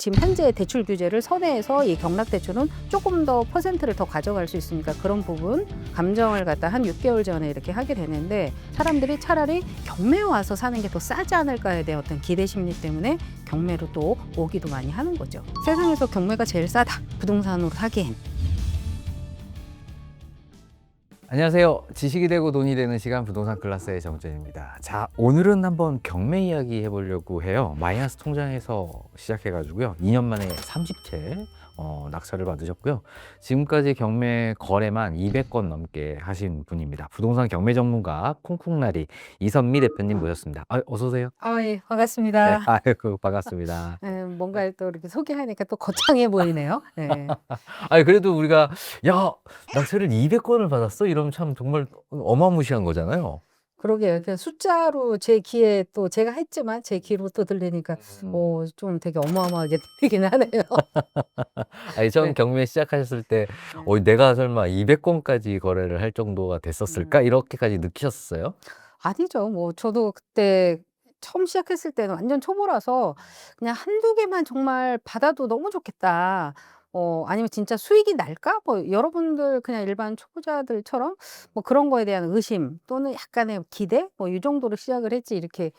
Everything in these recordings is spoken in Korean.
지금 현재 대출 규제를 선회해서 이 경락 대출은 조금 더 퍼센트를 더 가져갈 수 있으니까 그런 부분 감정을 갖다 한 6개월 전에 이렇게 하게 되는데 사람들이 차라리 경매 와서 사는 게 더 싸지 않을까에 대한 어떤 기대 심리 때문에 경매로 또 오기도 많이 하는 거죠. 세상에서 경매가 제일 싸다. 부동산으로 사기엔. 안녕하세요. 지식이 되고 돈이 되는 시간 부동산 클래스의 정준입니다. 자, 오늘은 한번 경매 이야기 해보려고 해요. 마이너스 통장에서 시작해가지고요. 2년 만에 30채 낙찰을 받으셨고요. 지금까지 경매 거래만 200건 넘게 하신 분입니다. 부동산 경매 전문가 쿵쿵나리 이선미 대표님 모셨습니다. 어서 오세요. 예, 네, 반갑습니다. 아이고 반갑습니다. 뭔가 또 이렇게 소개하니까 또 거창해 보이네요. 네. 그래도 우리가 야 낙찰을 200건을 받았어? 이러면 참 정말 어마무시한 거잖아요. 그러게요. 그 숫자로 제 귀에 또 제가 했지만 제 귀로 또 들리니까 좀 되게 어마어마하게 들리긴 하네요. 처음 네. 경매 시작하셨을 때 네. 내가 설마 200건까지 거래를 할 정도가 됐었을까? 음. 이렇게까지 느끼셨어요? 아니죠. 뭐 저도 그때 처음 시작했을 때는 완전 초보라서 그냥 한두 개만 정말 받아도 너무 좋겠다. 아니면 '진짜 수익이 날까?' 뭐 여러분들 그냥 일반 초보자들처럼 뭐 그런 거에 대한 의심 또는 약간의 기대 뭐 이 정도로 시작을 했지 이렇게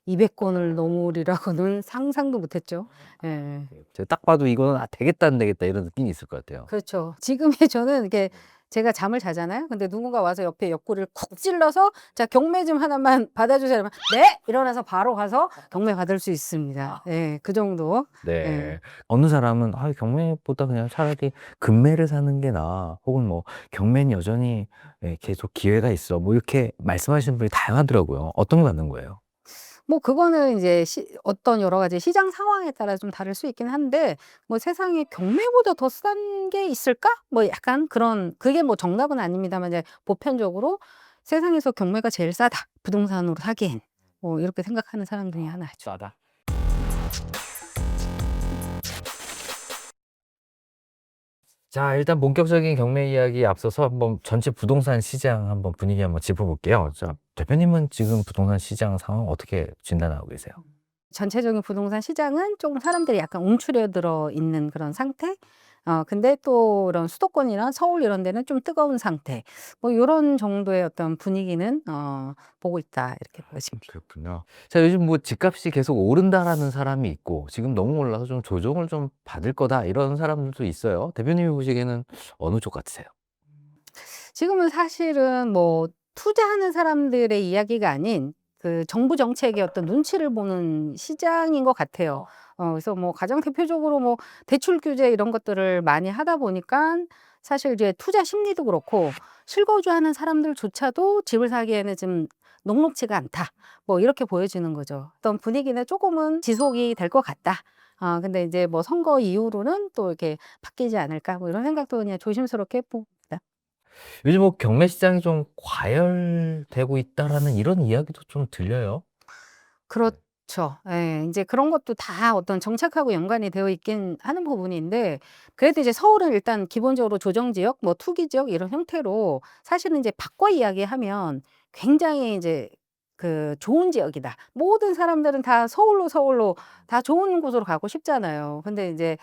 200 건을 넘으리라고는 상상도 못 했죠. 예. 제가 딱 봐도 이거는 되겠다 안 되겠다 이런 느낌이 있을 것 같아요. 그렇죠. 지금의 저는 이게 제가 잠을 자잖아요. 근데 누군가 와서 옆에 옆구리를 쿡 찔러서 "자 경매 좀 하나만 받아 주세요." 이러면 "네." 일어나서 바로 가서 경매 받을 수 있습니다. 예. 그 정도. 예. 네. 어느 사람은 경매보다 그냥 차라리 금매를 사는 게 나아. 혹은 뭐 경매는 여전히 계속 기회가 있어. 뭐 이렇게 말씀하시는 분이 다양하더라고요. 어떤 게 맞는 거예요? 뭐 그거는 이제 어떤 여러 가지 시장 상황에 따라 좀 다를 수 있긴 한데 뭐 '세상에 경매보다 더 싼 게 있을까?' 뭐 약간 그런 그게 뭐 정답은 아닙니다만 이제 보편적으로 '세상에서 경매가 제일 싸다. 부동산으로 사기엔.' 뭐 이렇게 생각하는 사람 중에 하나죠. 싸다. 자, 일단 본격적인 경매 이야기에 앞서서 한번 전체 부동산 시장 한번 분위기 한번 짚어볼게요. 자, 대표님은 지금 부동산 시장 상황 어떻게 진단하고 계세요? 전체적인 부동산 시장은 조금 사람들이 약간 움츠려들어 있는 그런 상태? 근데 또 이런 수도권이나 서울 이런 데는 좀 뜨거운 상태. 뭐 요런 정도의 어떤 분위기는 보고 있다 이렇게 보여집니다. 그렇군요. 자, 요즘 뭐 집값이 계속 오른다라는 사람이 있고 지금 너무 올라서 좀 조정을 좀 받을 거다 이런 사람들도 있어요. 대표님이 보시기에는 어느 쪽 같으세요? 지금은 사실은 뭐 투자하는 사람들의 이야기가 아닌 그 정부 정책의 어떤 눈치를 보는 시장인 것 같아요. 그래서 뭐 가장 대표적으로 뭐 대출 규제 이런 것들을 많이 하다 보니깐 사실 이제 투자 심리도 그렇고 실거주하는 사람들조차도 집을 사기에는 좀 녹록지가 않다. 뭐 이렇게 보여지는 거죠. 어떤 분위기는 조금은 지속이 될 것 같다. 근데 이제 뭐 선거 이후로는 또 이렇게 바뀌지 않을까 뭐 이런 생각도 그냥 조심스럽게 해 봅니다. 요즘 뭐 경매 시장이 좀 과열되고 있다라는 이런 이야기도 좀 들려요. 그렇죠. 예. 인제 그런 것도 다 어떤 정책하고 연관이 되어 있긴 하는 부분인데 그래도 이제 서울은 일단 기본적으로 조정 지역 뭐 투기 지역 이런 형태로 사실은 이제 바꿔 이야기하면 굉장히 이제 그 좋은 지역이다. 모든 사람들은 다 서울로 다 좋은 곳으로 가고 싶잖아요. 근데 인제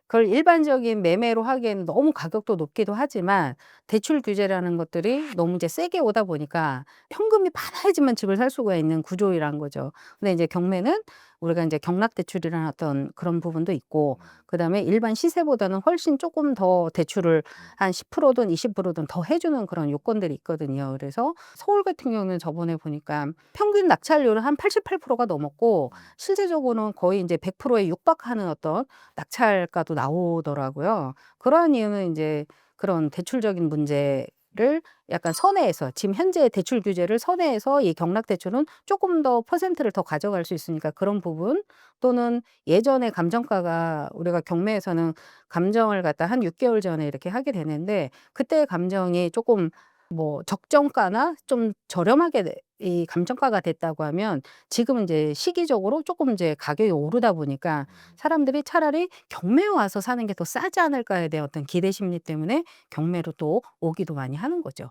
그걸 일반적인 매매로 하기에는 너무 가격도 높기도 하지만 대출 규제라는 것들이 너무 이제 세게 오다 보니까 현금이 많아야지만 집을 살 수가 있는 구조이란 거죠. 근데 이제 경매는 우리가 인제 경락대출이라는 어떤 그런 부분도 있고 그다음에 일반 시세보다는 훨씬 쪼끔 더 대출을 한 10%든 20%든 더 해 주는 그런 요건들이 있거든요. 그래서 서울 같은 경우는 저번에 보니까 평균 낙찰률은 한 88%가 넘었고 실제적으로는 거의 인제 100%에 육박하는 어떤 낙찰가도 나오더라고요. 그러한 이유는 인제 그런 대출적인 문제를 약간 선회해서 지금 현재 대출 규제를 선회해서 이 경락 대출은 쪼끔 더 퍼센트를 더 가져갈 수 있으니까 그런 부분 또는 예전에 감정가가 우리가 경매에서는 감정을 갖다 한 6개월 전에 이렇게 하게 되는데 그때의 감정이 쪼끔 뭐 적정가나 좀 저렴하게 이 감정가가 됐다고 하면 지금은 인제 시기적으로 쪼끔 인제 가격이 오르다 보니까 사람들이 차라리 '경매에 와서 사는 게 더 싸지 않을까.'에 대한 어떤 기대 심리 때문에 경매로 또 오기도 많이 하는 거죠.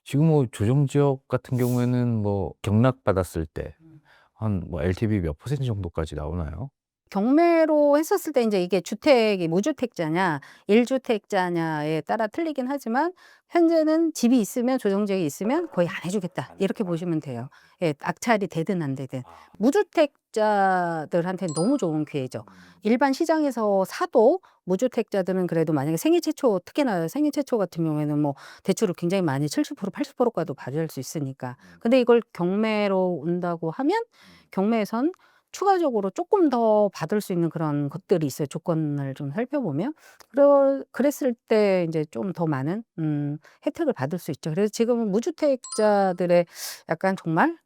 지금 뭐 조정 지역 같은 경우에는 뭐 경락 받았을 때 한 뭐 LTV 몇 퍼센트 정도까지 나오나요? 경매로 했었을 때 인제 이게 주택이 무주택자냐 1주택자냐에 따라 틀리긴 하지만 현재는 집이 있으면 조정지역이 있으면 거의 안 해 주겠다. 이렇게 보시면 돼요. 예. 낙찰이 되든 안 되든. 무주택자들한테는 너무 좋은 기회죠. 일반 시장에서 사도 무주택자들은 그래도 만약에 생애 최초 특히나 생애 최초 같은 경우에는 뭐 대출을 굉장히 많이 70% 80%까지도 받을 수 있으니까. 근데 이걸 경매로 온다고 하면 경매에선 추가적으로 쪼끔 더 받을 수 있는 그런 것들이 있어요, 조건을 좀 살펴보면. 그랬을 때 인제 좀 더 많은 혜택을 받을 수 있죠. 그래서 지금은 무주택자들의 약간 정말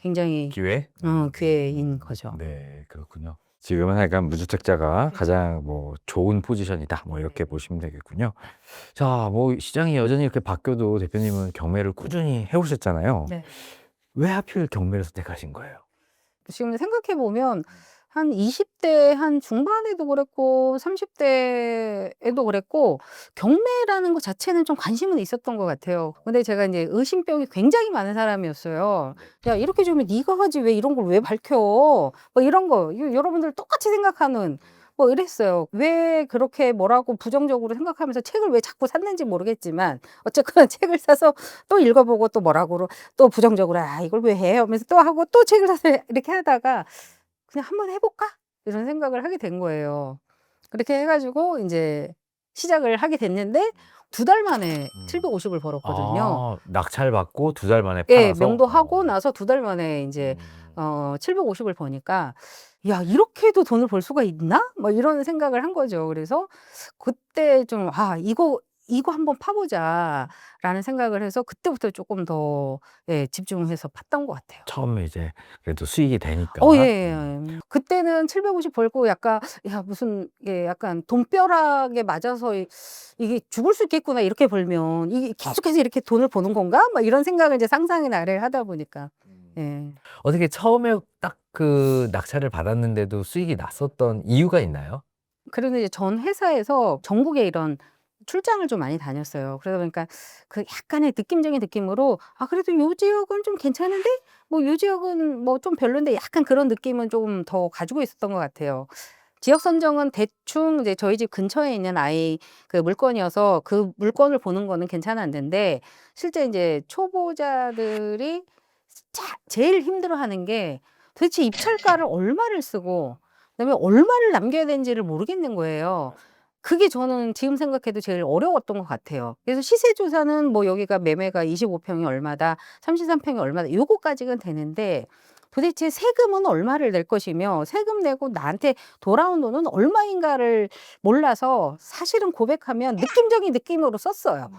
굉장히 기회? 기회인 거죠. 네, 그렇군요. 지금은 약간 무주택자가 그렇죠. 가장 뭐 좋은 포지션이다. 뭐 이렇게 보시면 되겠군요. 자, 뭐 시장이 여전히 이렇게 바뀌어도 대표님은 경매를 꾸준히 해 오셨잖아요. 네. 왜 하필 경매를 선택하신 거예요? 지금 생각해 보면 한 20대 한 중반에도 그랬고 30 대에도 그랬고 경매라는 것 자체는 좀 관심은 있었던 것 같아요. 근데 제가 인제 의심병이 굉장히 많은 사람이었어요. "야 이렇게 좋으면 네가 하지 왜 이런 걸 왜 밝혀?" 뭐 이런 거. 여러분들 똑같이 생각하는 뭐 이랬어요. 왜 그렇게 뭐라고 부정적으로 생각하면서 책을 왜 자꾸 샀는지 모르겠지만 어쨌거나 책을 사서 또 읽어 보고 또 뭐라고 또 부정적으로 '아 이걸 왜 해?' 하면서 또 하고 또 책을 사서 이렇게 하다가 '그냥 한번 해 볼까?' 이런 생각을 하게 된 거예요. 그렇게 해 가지고 인제 시작을 하게 됐는데 2달 만에 750을 벌었거든요. 낙찰 받고 2달 만에 예. 팔아서? 명도하고 나서 2달 만에 인제 750을 버니까 '야 이렇게도 돈을 벌 수가 있나?' 뭐 이런 생각을 한 거죠. 그래서 그때 좀 '아 이거 한번 파 보자.'라는 생각을 해서 그때부터 쪼끔 더 예 집중해서 팠던 것 같아요. 처음에 이제 그래도 수익이 되니까. 예예. 그때는 750 벌고 약간 '야 무슨 이게 약간 돈벼락에 맞아서 이게 죽을 수 있겠구나 이렇게 벌면. 이게 계속해서 이렇게 돈을 버는 건가?' 막 이런 생각을 이제 상상의 나래를 하다 보니까. 예. 어떻게 처음에 딱 그 낙찰을 받았는데도 수익이 났었던 이유가 있나요? 그래도 이제 전 회사에서 전국에 이런 출장을 좀 많이 다녔어요. 그러다 보니까 그 약간의 느낌적인 느낌으로 '아 그래도 요 지역은 좀 괜찮은데 뭐 요 지역은 뭐 좀 별론데.' 약간 그런 느낌은 좀 더 가지고 있었던 것 같아요. 지역 선정은 대충 이제 저희 집 근처에 있는 그 물건이어서 그 물건을 보는 거는 괜찮았는데 실제 인제 초보자들이 제일 힘들어하는 게 도대체 입찰가를 얼마를 쓰고 그다음에 얼마를 남겨야 되는지를 모르겠는 거예요. 그게 저는 지금 생각해도 제일 어려웠던 것 같아요. 그래서 시세 조사는 뭐 여기가 매매가 25 평이 얼마다, 33 평이 얼마다 요거까지는 되는데 도대체 세금은 얼마를 낼 것이며 세금 내고 나한테 돌아온 돈은 얼마인가를 몰라서 사실은 고백하면 느낌적인 느낌으로 썼어요.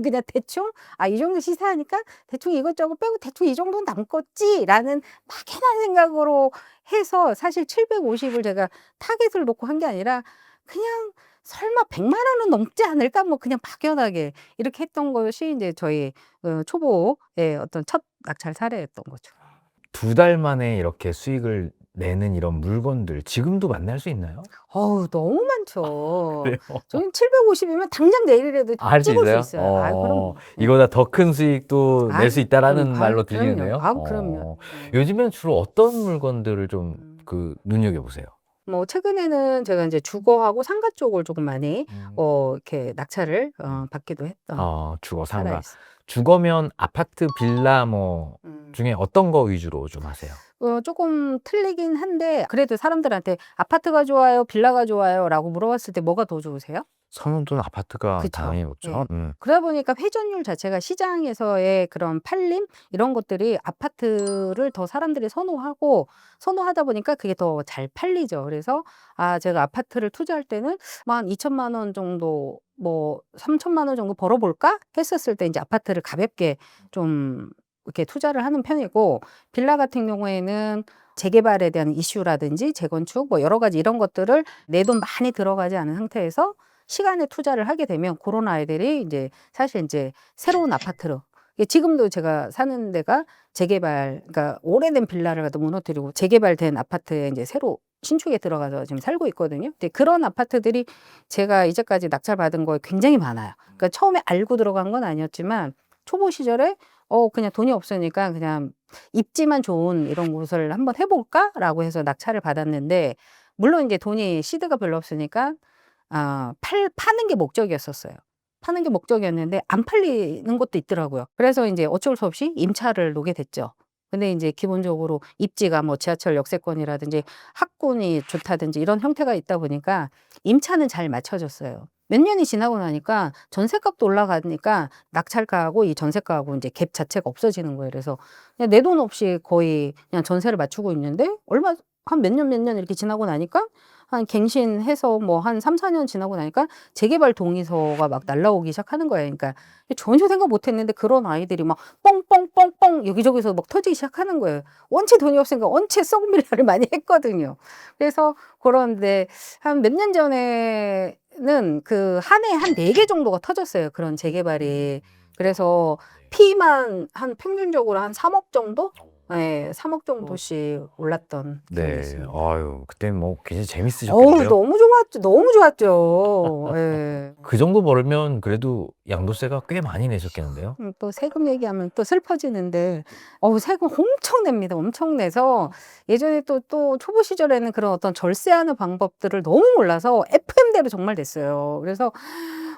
그냥 대충 '아 이 정도 시세하니까 대충 이것저것 빼고 대충 이 정도는 남겠지.'라는 막연한 생각으로 해서 사실 750을 제가 타겟을 놓고 한 게 아니라 그냥 '설마 1 0 0 원은 넘지 않을까?' 뭐 그냥 막연하게 이렇게 했던 것이 인제 저희 초보의 어떤 첫 낙찰 사례였던 거죠. 2달 만에 이렇게 수익을 내는 이런 물건들 지금도 만날 수 있나요? 어우 너무 많죠. 그래요? 저희는 750 이면 당장 내일이라도 아, 할 수 찍을 수 있어요? 있어요. 아유 그럼요. 예. 이거보다 더 큰 수익도 낼 수 아유 있다라는 아유 말로 그럼요. 들리는데요. 아우 그럼요. 예. 요즘엔 주로 어떤 물건들을 좀 음. 눈여겨보세요? 뭐 최근에는 제가 인제 주거하고 상가 쪽을 조금 많이 이렇게 낙찰을 받기도 했던 주거, 상가. 사례였어요. 주거면 아파트, 빌라 뭐 음. 중에 어떤 거 위주로 좀 하세요? 쪼끔 틀리긴 한데 그래도 사람들한테 "아파트가 좋아요? 빌라가 좋아요?"라고 물어봤을 때 뭐가 더 좋으세요? 선호도는 아파트가 그쵸. 당연히 높죠. 예. 그러다 보니까 회전율 자체가 시장에서의 그런 팔림 이런 것들이 아파트를 더 사람들이 선호하다 보니까 그게 더 잘 팔리죠. 그래서 제가 아파트를 투자할 때는 뭐 한 2,000,000원 정도 뭐 3,000,000원 정도 벌어 볼까?' 했었을 때 인제 아파트를 가볍게 좀 이렇게 투자를 하는 편이고 빌라 같은 경우에는 재개발에 대한 이슈라든지 재건축 뭐 여러 가지 이런 것들을 내 돈 많이 들어가지 않은 상태에서 시간에 투자를 하게 되면 고런 아이들이 인제 사실 인제 새로운 아파트로 이게 지금도 제가 사는 데가 재개발 그러니까 오래된 빌라를 갖다 무너뜨리고 재개발된 아파트에 인제 새로 신축에 들어가서 지금 살고 있거든요. 근데 그런 아파트들이 제가 이제까지 낙찰받은 거에 굉장히 많아요. 그러니까 처음에 알고 들어간 건 아니었지만 초보 시절에 그냥 돈이 없으니까 그냥 '입지만 좋은 이런 곳을 한번 해 볼까?'라고 해서 낙찰을 받았는데 물론 이제 돈이 시드가 별로 없으니까 파는 게 목적이었었어요. 파는 게 목적이었는데 안 팔리는 것도 있더라고요. 그래서 인제 어쩔 수 없이 임차를 놓게 됐죠. 근데 인제 기본적으로 입지가 뭐 지하철 역세권이라든지 학군이 좋다든지 이런 형태가 있다 보니까 임차는 잘 맞춰졌어요. 몇 년이 지나고 나니까 전셋값도 올라가니까 낙찰가하고 이 전셋가하고 인제 갭 자체가 없어지는 거예요. 그래서 그냥 내 돈 없이 거의 그냥 전세를 맞추고 있는데 얼마 한 몇 년 이렇게 지나고 나니까 한 갱신해서 뭐 한 3-4년 지나고 나니까 재개발 동의서가 막 날라오기 시작하는 거예요. 그러니까 전혀 생각 못 했는데 그런 아이들이 막 뻥뻥뻥뻥 여기저기서 막 터지기 시작하는 거예요. 원체 돈이 없으니까 원체 썩은 빌라를 많이 했거든요. 그래서 그런데 한 몇 년 전에는 그 한 해에 한 4개 정도가 터졌어요, 그런 재개발이. 그래서 피만 한 평균적으로 한 3억 정도? 예. 3억 정도씩 올랐던 기억이 네. 있습니다. 아유, 그때 뭐 굉장히 어우 재밌으셨겠는데요? 너무 좋았죠. 너무 좋았죠. 예. 그 정도 벌면 그래도 양도세가 꽤 많이 내셨겠는데요? 또 세금 얘기하면 또 슬퍼지는데 세금 엄청 냅니다. 엄청 내서 예전에 또 초보 시절에는 그런 어떤 절세하는 방법들을 너무 몰라서 FM대로 정말 냈어요. 그래서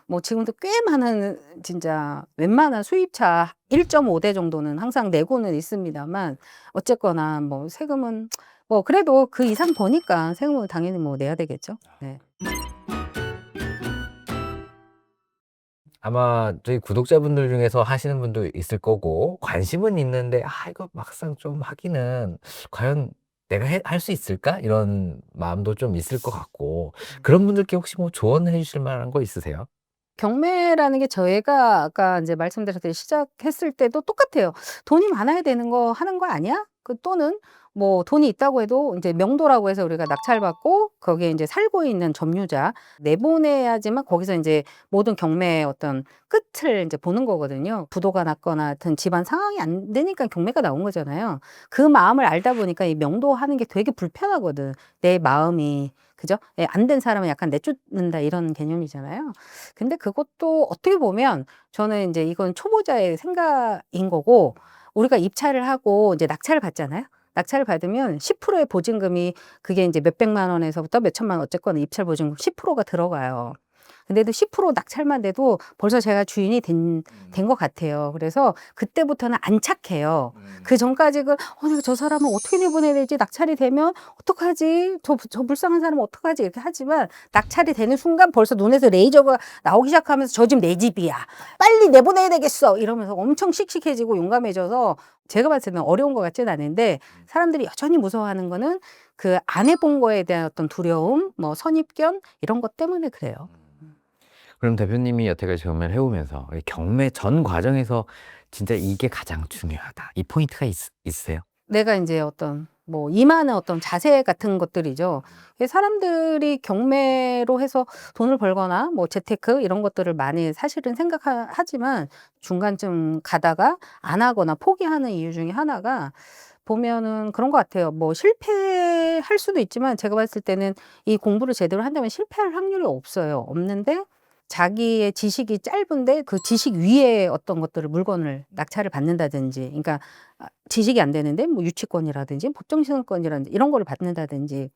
뭐 지금도 꽤 많은 진짜 웬만한 수입차 1.5대 정도는 항상 내고는 있습니다만 어쨌거나 뭐 세금은 뭐 그래도 그 이상 버니까 세금은 당연히 뭐 내야 되겠죠. 네. 아마 저희 구독자분들 중에서 하시는 분도 있을 거고 관심은 있는데 '아 이거 막상 좀 하기는 과연 내가 할 수 있을까?' 이런 마음도 좀 있을 것 같고 그런 분들께 혹시 뭐 조언해 주실 만한 거 있으세요? 경매라는 게 저희가 아까 인제 말씀드렸듯이 시작했을 때도 똑같아요. '돈이 많아야 되는 거 하는 거 아니야?' 또는 뭐 돈이 있다고 해도 인제 명도라고 해서 우리가 낙찰받고 거기에 인제 살고 있는 점유자 내보내야지만 거기서 인제 모든 경매의 어떤 끝을 인제 보는 거거든요. 부도가 났거나 하여튼 집안 상황이 안 되니까 경매가 나온 거잖아요. 그 마음을 알다 보니까 이 명도하는 게 되게 불편하거든. 내 마음이. 그죠? 예, 안 된 사람은 약간 내쫓는다 이런 개념이잖아요. 근데 그것도 어떻게 보면 저는 인제 이건 초보자의 생각인 거고 우리가 입찰을 하고 이제 낙찰을 받잖아요. 낙찰을 받으면 10%의 보증금이 그게 인제 몇백만 원에서부터 몇천만 원 어쨌거나 입찰 보증금 10%가 들어가요. 근데도 10% 낙찰만 돼도 벌써 제가 주인이 된 것 같아요. 그래서 그때부터는 안 착해요. 그전까지 내가 저 사람을 어떻게 내보내야 되지? 낙찰이 되면 어떡하지? 저 불쌍한 사람은 어떡하지?' 이렇게 하지만 낙찰이 되는 순간 벌써 눈에서 레이저가 나오기 시작하면서 '저 집 내 집이야. 빨리 내보내야 되겠어.' 이러면서 엄청 씩씩해지고 용감해져서 제가 봤을 때는 어려운 것 같지는 않은데 사람들이 여전히 무서워하는 거는 그 안 해본 거에 대한 어떤 두려움, 뭐 선입견 이런 것 때문에 그래요. 그럼 대표님이 여태까지 경매를 해 오면서 이 경매 전 과정에서 진짜 이게 가장 중요하다. 이 포인트가 있으세요? 내가 인제 어떤 뭐 임하는 어떤 자세 같은 것들이죠. 사람들이 경매로 해서 돈을 벌거나 뭐 재테크 이런 것들을 많이 사실은 하지만 중간쯤 가다가 안 하거나 포기하는 이유 중에 하나가 보면은 그런 것 같아요. 뭐 실패할 수도 있지만 제가 봤을 때는 이 공부를 제대로 한다면 실패할 확률이 없어요. 없는데 자기의 지식이 짧은데 그 지식 위에 어떤 것들을 물건을 낙찰을 받는다든지 그러니까 지식이 안 되는데 뭐 유치권이라든지 법정시행권이라든지 이런 거를 받는다든지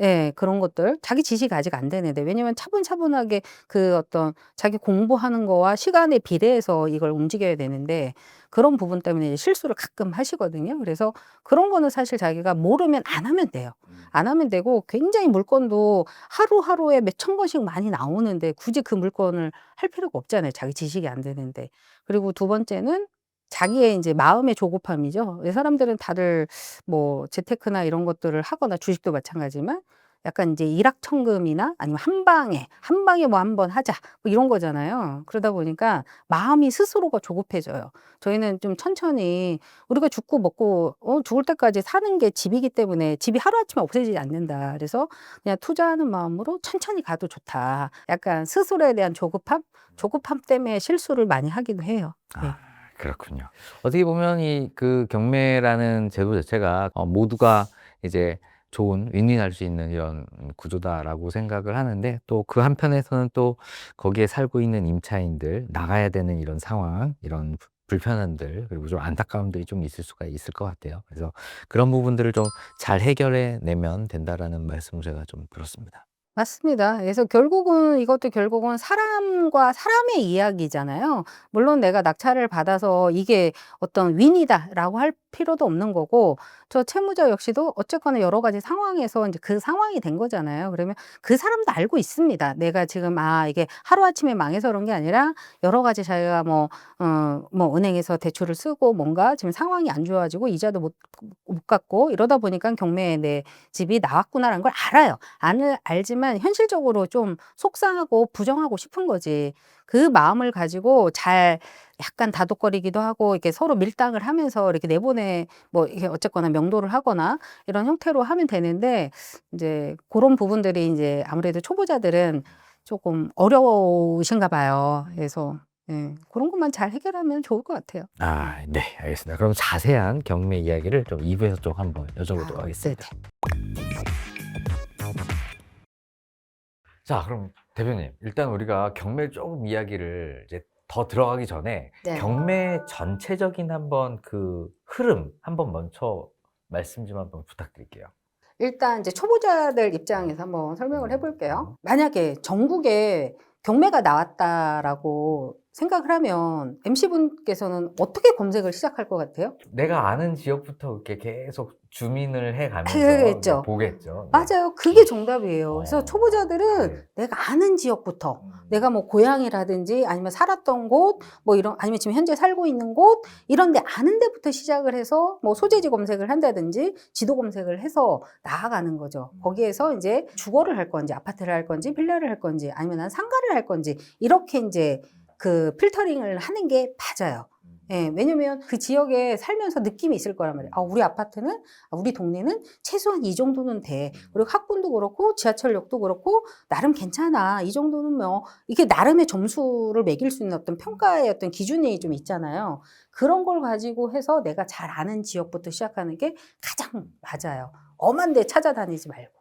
예. 그런 것들 자기 지식이 아직 안 되는데 왜냐면 차분차분하게 그 어떤 자기 공부하는 거와 시간에 비례해서 이걸 움직여야 되는데 그런 부분 때문에 이제 실수를 가끔 하시거든요. 그래서 그런 거는 사실 자기가 모르면 안 하면 돼요. 안 하면 되고 굉장히 물건도 하루하루에 몇 천 건씩 많이 나오는데 굳이 그 물건을 할 필요가 없잖아요, 자기 지식이 안 되는데. 그리고 두 번째는 자기의 인제 마음의 조급함이죠. 왜 사람들은 다들 뭐 재테크나 이런 것들을 하거나 주식도 마찬가지지만 약간 인제 일확천금이나 아니면 한 방에 뭐 '한번 하자.' 뭐 이런 거잖아요. 그러다 보니까 마음이 스스로가 조급해져요. 저희는 좀 천천히 우리가 죽고 먹고 죽을 때까지 사는 게 집이기 때문에 '집이 하루아침에 없어지지 않는다.' 그래서 그냥 '투자하는 마음으로 천천히 가도 좋다.' 약간 스스로에 대한 조급함 때문에 실수를 많이 하기도 해요. 네. 아, 그렇군요. 어떻게 보면 이 그 경매라는 제도 자체가 모두가 이제 좋은 윈윈할 수 있는 이런 구조다라고 생각을 하는데 또 그 한편에서는 또 거기에 살고 있는 임차인들 나가야 되는 이런 상황, 이런 불편함들 그리고 좀 안타까움들이 좀 있을 수가 있을 것 같아요. 그래서 그런 부분들을 좀 잘 해결해 내면 된다라는 말씀을 제가 좀 들었습니다. 맞습니다. 그래서 결국은 이것도 결국은 사람과 사람의 이야기잖아요. 물론 내가 낙찰을 받아서 이게 어떤 윈이다라고 할 필요도 없는 거고, 저 채무자 역시도 어쨌거나 여러 가지 상황에서 이제 그 상황이 된 거잖아요. 그러면 그 사람도 알고 있습니다. 내가 지금 이게 하루아침에 망해서 그런 게 아니라 여러 가지 자기가 뭐 은행에서 대출을 쓰고 뭔가 지금 상황이 안 좋아지고 이자도 못 갚고 이러다 보니까 경매에 내 집이 나왔구나라는 걸 알아요. 알지만 현실적으로 좀 속상하고 부정하고 싶은 거지. 그 마음을 가지고 잘 약간 다독거리기도 하고 이렇게 서로 밀당을 하면서 이렇게 내보내 뭐 이게 어쨌거나 명도를 하거나 이런 형태로 하면 되는데 이제 그런 부분들이 이제 아무래도 초보자들은 조금 어려우신가 봐요. 그래서 예, 그런 것만 잘 해결하면 좋을 것 같아요. 아, 네, 알겠습니다. 그럼 자세한 경매 이야기를 좀 2부에서 좀 한번 여쭤보도록 하겠습니다. 네네. 자, 그럼 대표님, 일단 우리가 경매 조금 이야기를 이제 더 들어가기 전에 네. 경매 전체적인 한번 그 흐름 한번 먼저 말씀 좀 한번 부탁드릴게요. 일단 이제 초보자들 입장에서 한번 설명을 해볼게요. 만약에 전국에 경매가 나왔다라고 생각을 하면 MC분께서는 어떻게 검색을 시작할 것 같아요? 내가 아는 지역부터 이렇게 계속 주민을 해 가면서 그겠죠. 보겠죠. 네. 맞아요. 그게 정답이에요. 그래서 어, 초보자들은 네. 내가 아는 지역부터 내가 뭐 고향이라든지 아니면 살았던 곳, 뭐 이런, 아니면 지금 현재 살고 있는 곳, 이런 데 아는 데부터 시작을 해서 뭐 소재지 검색을 한다든지 지도 검색을 해서 나아가는 거죠. 거기에서 이제 주거를 할 건지, 아파트를 할 건지, 빌라를 할 건지, 아니면 난 상가를 할 건지, 이렇게 이제 그 필터링을 하는 게 맞아요. 예, 왜냐면 그 지역에 살면서 느낌이 있을 거란 말이에요. 우리 아파트는, 우리 동네는 최소한 이 정도는 돼. 그리고 학군도 그렇고, 지하철역도 그렇고, 나름 괜찮아. 이 정도는 뭐, 이게 나름의 점수를 매길 수 있는 어떤 평가의 어떤 기준이 좀 있잖아요. 그런 걸 가지고 해서 내가 잘 아는 지역부터 시작하는 게 가장 맞아요. 엄한 데 찾아다니지 말고.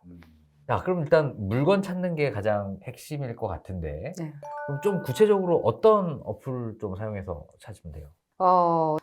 자, 그럼 일단 물건 찾는 게 가장 핵심일 것 같은데, 네. 그럼 좀 구체적으로 어떤 어플을 좀 사용해서 찾으면 돼요?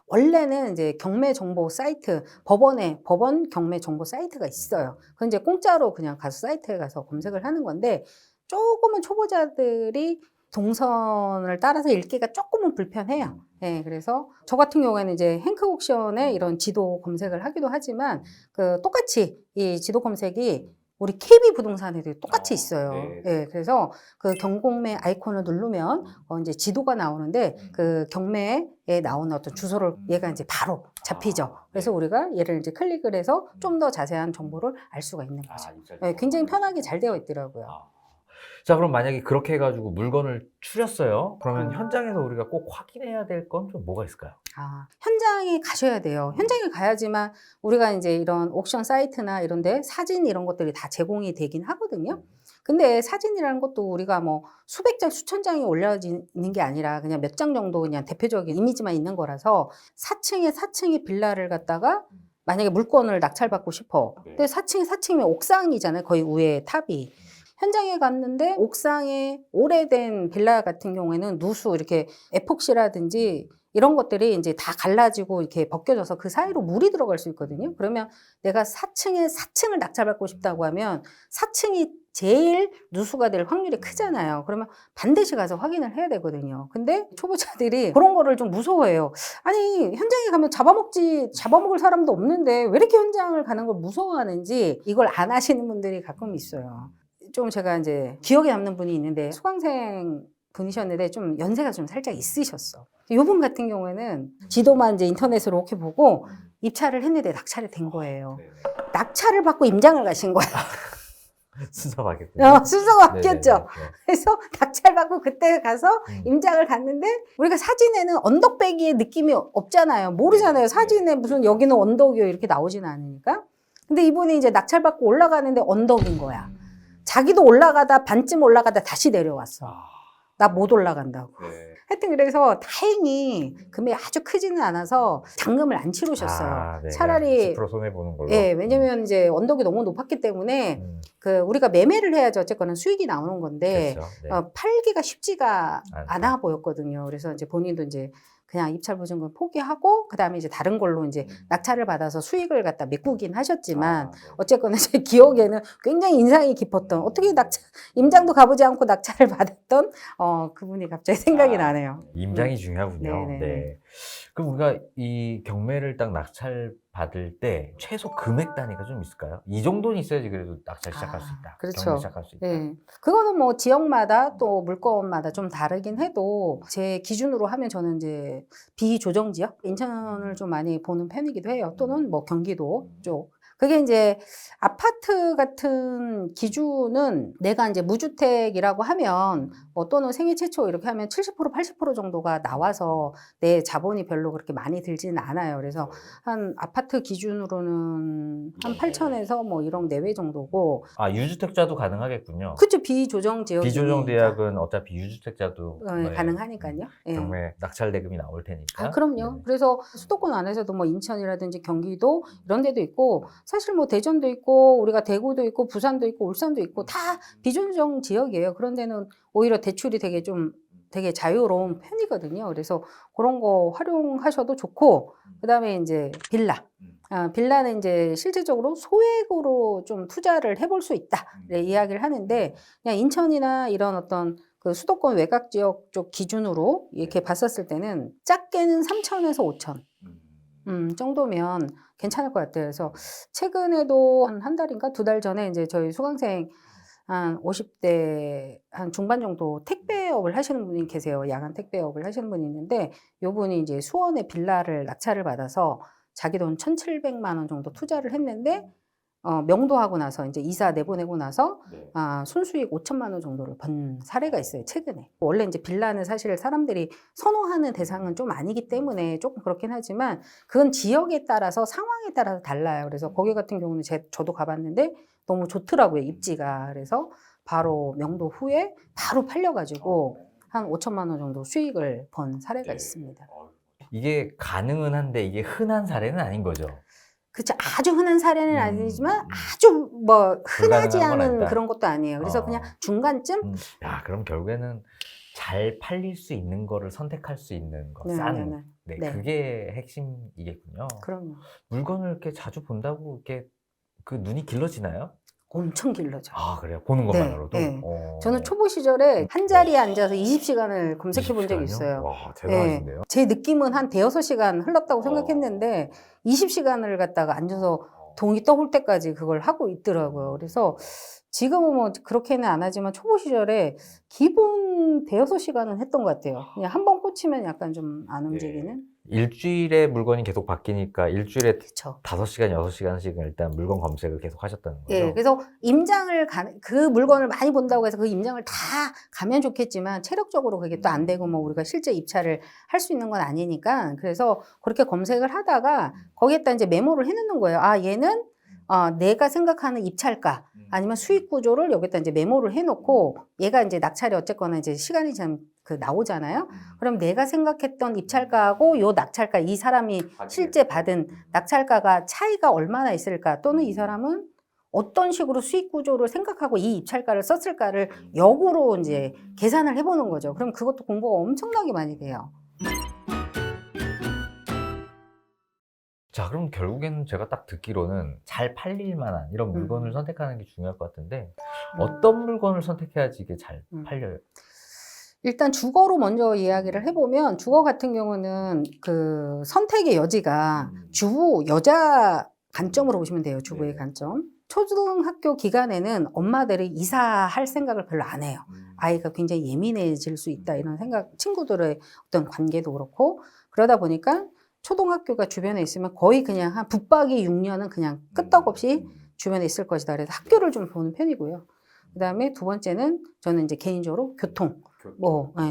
원래는 이제 경매 정보 사이트, 법원 경매 정보 사이트가 있어요. 그건 이제 공짜로 그냥 가서 사이트에 가서 검색을 하는 건데, 조금은 초보자들이 동선을 따라서 읽기가 조금은 불편해요. 예, 그래서 저 같은 경우에는 이제 행크 옥션에 이런 지도 검색을 하기도 하지만, 그 똑같이 이 지도 검색이 우리 KB 부동산에도 똑같이 있어요. 네. 예, 그래서 그 경공매 아이콘을 누르면 이제 지도가 나오는데 그 경매에 나오는 어떤 주소를 얘가 이제 바로 잡히죠. 그래서 우리가 얘를 이제 클릭을 해서 좀 더 자세한 정보를 알 수가 있는 거죠. 예, 굉장히 편하게 잘 되어 있더라고요. 자, 그럼 만약에 그렇게 해가지고 물건을 추렸어요? 그러면 현장에서 우리가 꼭 확인해야 될 건 좀 뭐가 있을까요? 현장에 가셔야 돼요. 현장에 가야지만 우리가 이제 이런 옥션 사이트나 이런 데 사진 이런 것들이 다 제공이 되긴 하거든요. 근데 사진이라는 것도 우리가 뭐 수백 장, 수천 장이 올려지는 게 아니라 그냥 몇 장 정도 그냥 대표적인 이미지만 있는 거라서 4층에 빌라를 갖다가 만약에 물건을 낙찰받고 싶어. 근데 4층이면 옥상이잖아요. 거의 위에 탑이. 현장에 갔는데 옥상에 오래된 빌라 같은 경우에는 누수 이렇게 에폭시라든지 이런 것들이 이제 다 갈라지고 이렇게 벗겨져서 그 사이로 물이 들어갈 수 있거든요. 그러면 내가 4층을 낙찰받고 싶다고 하면 4층이 제일 누수가 될 확률이 크잖아요. 그러면 반드시 가서 확인을 해야 되거든요. 근데 초보자들이 그런 거를 좀 무서워해요. 아니, 현장에 가면 잡아먹을 사람도 없는데 왜 이렇게 현장을 가는 걸 무서워하는지 이걸 안 하시는 분들이 가끔 있어요. 좀 제가 이제 기억에 남는 분이 있는데 수강생 분이셨는데 좀 연세가 좀 살짝 있으셨어. 요분 같은 경우에는 지도만 이제 인터넷으로 이렇게 보고 입찰을 했는데 낙찰이 된 거예요. 낙찰을 받고 임장을 가신 거야. 순서 바뀌었군요. 순서가 바뀌었죠. 네네네. 그래서 낙찰 받고 그때 가서 임장을 갔는데 우리가 사진에는 언덕배기의 느낌이 없잖아요. 모르잖아요. 사진에 무슨 여기는 언덕이요 이렇게 나오지는 않으니까. 근데 이분이 이제 낙찰 받고 올라가는데 언덕인 거야. 자기도 올라가다 반쯤 올라가다 다시 내려왔어. 나 못 올라간다고. 하여튼 그래서 다행히 금액이 아주 크지는 않아서 잔금을 안 치르셨어요. 네. 차라리 10% 손해 보는 걸로. 예, 왜냐면 이제 언덕이 너무 높았기 때문에 그 우리가 매매를 해야지 어쨌거나 수익이 나오는 건데 그렇죠. 네. 팔기가 쉽지가 않다. 않아 보였거든요. 그래서 이제 본인도 이제 그냥 입찰 보증금 포기하고 그다음에 이제 다른 걸로 이제 낙찰을 받아서 수익을 갖다 메꾸긴 하셨지만 어쨌거나 제 기억에는 굉장히 인상이 깊었던 어떻게 임장도 가보지 않고 낙찰을 받았던 그분이 갑자기 생각이 나네요. 임장이 중요하군요. 네네네. 네. 그럼 우리가 이 경매를 딱 낙찰 받을 때 최소 금액 단위가 좀 있을까요? 이 정도는 있어야지 그래도 낙찰 시작할 수 있다. 그렇죠. 경매 시작할 수 있다. 네. 그거는 뭐 지역마다 또 물건마다 좀 다르긴 해도 제 기준으로 하면 저는 이제 비조정 지역, 인천을 좀 많이 보는 편이기도 해요. 또는 뭐 경기도 쪽. 그게 이제 아파트 같은 기준은 내가 이제 무주택이라고 하면 뭐 또는 생애 최초 이렇게 하면 70% 80% 정도가 나와서 내 자본이 별로 그렇게 많이 들지는 않아요. 그래서 한 아파트 기준으로는 한 8천에서 뭐 1억 내외 정도고. 아, 유주택자도 가능하겠군요. 그쵸, 비조정 지역. 비조정 대학은 어차피 유주택자도 가능하니까요. 예. 경매 낙찰 대금이 나올 테니까. 그럼요. 네. 그래서 수도권 안에서도 뭐 인천이라든지 경기도 이런 데도 있고 사실 뭐 대전도 있고 우리가 대구도 있고 부산도 있고 울산도 있고 다 비조정 지역이에요. 그런 데는 오히려 대출이 되게 자유로운 편이거든요. 그래서 그런 거 활용하셔도 좋고 그다음에 이제 빌라. 빌라는 이제 실질적으로 소액으로 좀 투자를 해볼 수 있다. 네, 이야기를 하는데 그냥 인천이나 이런 어떤 그 수도권 외곽 지역 쪽 기준으로 이렇게 봤었을 때는 작게는 3천에서 5천 정도면 괜찮을 것 같아요. 그래서 최근에도 한 달인가 2달 전에 이제 저희 수강생 한 50대 한 중반 정도 택배업을 하시는 분이 계세요. 야간 택배업을 하시는 분이 있는데 요분이 이제 수원에 빌라를 낙찰을 받아서 자기 돈 1,700만 원 정도 투자를 했는데 명도하고 나서 이제 이사 내보내고 나서 순수익 5천만 원 정도를 번 사례가 있어요. 최근에. 원래 이제 빌라는 사실 사람들이 선호하는 대상은 좀 아니기 때문에 조금 그렇긴 하지만 그건 지역에 따라서 상황에 따라서 달라요. 그래서 거기 같은 경우는 저도 가봤는데 너무 좋더라고요. 입지가. 그래서 바로 명도 후에 바로 팔려가지고 한 5천만 원 정도 수익을 번 사례가 있습니다. 이게 가능은 한데 이게 흔한 사례는 아닌 거죠. 그렇죠. 아주 흔한 사례는 아니지만 아주 뭐 흔하지 불가능한 건 않은 아니다. 그런 것도 아니에요. 그래서 그냥 중간쯤. 야, 그럼 결국에는 잘 팔릴 수 있는 거를 선택할 수 있는 거, 싼. 네, 네. 그게 핵심이겠군요. 그럼요. 물건을 이렇게 자주 본다고 이렇게 그 눈이 길러지나요? 엄청 길러져. 아, 그래요? 보는 것만으로도? 네. 저는 초보 시절에 한 자리에 앉아서 20시간을 검색해 본 적이 20시간이요? 있어요. 와, 대단하신데요? 제 느낌은 한 대여섯 시간 흘렀다고 생각했는데 20시간을 갖다가 앉아서 동이 떠올 때까지 그걸 하고 있더라고요. 그래서 지금은 뭐 그렇게는 안 하지만 초보 시절에 기본 대여섯 시간은 했던 것 같아요. 그냥 한 번 꽂히면 약간 좀 안 움직이는. 일주일에 물건이 계속 바뀌니까 일주일에 그쵸. 5시간, 6시간씩은 일단 물건 검색을 계속 하셨다는 거죠? 예, 그래서 그 물건을 많이 본다고 해서 그 임장을 다 가면 좋겠지만 체력적으로 그게 또 안 되고 뭐 우리가 실제 입찰을 할 수 있는 건 아니니까 그래서 그렇게 검색을 하다가 거기에다 이제 메모를 해놓는 거예요. 아, 얘는 내가 생각하는 입찰가 아니면 수익 구조를 여기다 이제 메모를 해놓고 얘가 이제 낙찰이 어쨌거나 이제 시간이 좀 나오잖아요. 그럼 내가 생각했던 입찰가하고 요 낙찰가 이 사람이 실제 받은 낙찰가가 차이가 얼마나 있을까 또는 이 사람은 어떤 식으로 수익 구조를 생각하고 이 입찰가를 썼을까를 역으로 이제 계산을 해보는 거죠. 그럼 그것도 공부가 엄청나게 많이 돼요. 자, 그럼 결국에는 제가 딱 듣기로는 잘 팔릴 만한 이런 물건을 선택하는 게 중요할 것 같은데 어떤 물건을 선택해야지 이게 잘 팔려요? 일단 주거로 먼저 이야기를 해보면 주거 같은 경우는 그 선택의 여지가 주부 여자 관점으로 보시면 돼요. 주부의 관점. 초등학교 기간에는 엄마들이 이사할 생각을 별로 안 해요. 아이가 굉장히 예민해질 수 있다 이런 생각, 친구들의 어떤 관계도 그렇고 그러다 보니까 초등학교가 주변에 있으면 거의 그냥 한 붙박이 6년은 그냥 끄떡없이 주변에 있을 것이다. 그래서 학교를 좀 보는 편이고요. 그 다음에 두 번째는 저는 이제 개인적으로 교통.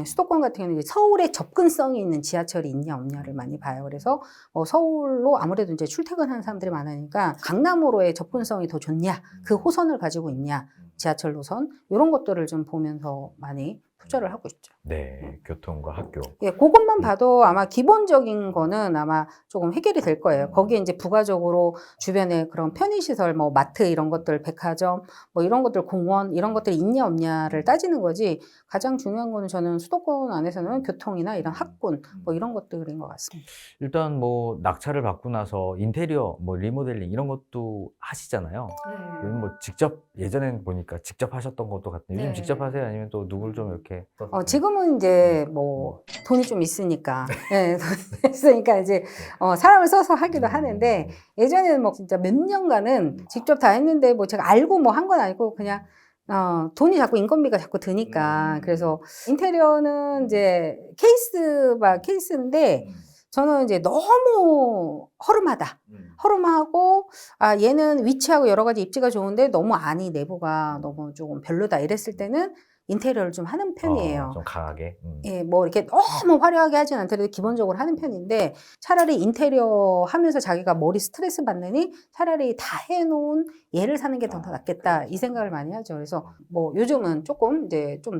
수도권 같은 경우는 이제 서울에 접근성이 있는 지하철이 있냐 없냐를 많이 봐요. 그래서 서울로 아무래도 이제 출퇴근하는 사람들이 많으니까 강남으로의 접근성이 더 좋냐, 그 호선을 가지고 있냐, 지하철 노선 이런 것들을 좀 보면서 많이 투자를 하고 있죠. 네, 교통과 학교. 예, 그것만 봐도 아마 기본적인 거는 아마 조금 해결이 될 거예요. 거기에 이제 부가적으로 주변에 그런 편의시설, 뭐 마트 이런 것들, 백화점, 뭐 이런 것들, 공원 이런 것들이 있냐 없냐를 따지는 거지. 가장 중요한 거는 저는 수도권 안에서는 교통이나 이런 학군, 뭐 이런 것들인 것 같습니다. 일단 뭐 낙찰을 받고 나서 인테리어, 뭐 리모델링 이런 것도 하시잖아요. 요즘 뭐 직접 예전엔 보니까 직접 하셨던 것도 같은데 요즘 네. 직접 하세요? 아니면 또 누굴 좀 이렇게? 지금은 이제 뭐 돈이 좀 있으니까, 예, 돈이 있으니까 이제 사람을 써서 하기도 하는데 예전에는 뭐 진짜 몇 년간은 직접 다 했는데 뭐 제가 알고 뭐 한 건 아니고 그냥 돈이 자꾸 인건비가 자꾸 드니까 그래서 인테리어는 이제 케이스 바 케이스인데 저는 이제 너무 허름하다. 허름하고 얘는 위치하고 여러 가지 입지가 좋은데 너무 안이 내부가 너무 조금 별로다 이랬을 때는 인테리어를 좀 하는 편이에요. 좀 강하게. 예, 뭐 이렇게 너무 화려하게 하진 않더라도 기본적으로 하는 편인데 차라리 인테리어 하면서 자기가 머리 스트레스 받느니 차라리 다 해놓은 얘를 사는 게 더 낫겠다 이 생각을 많이 하죠. 그래서 뭐 요즘은 조금 이제 좀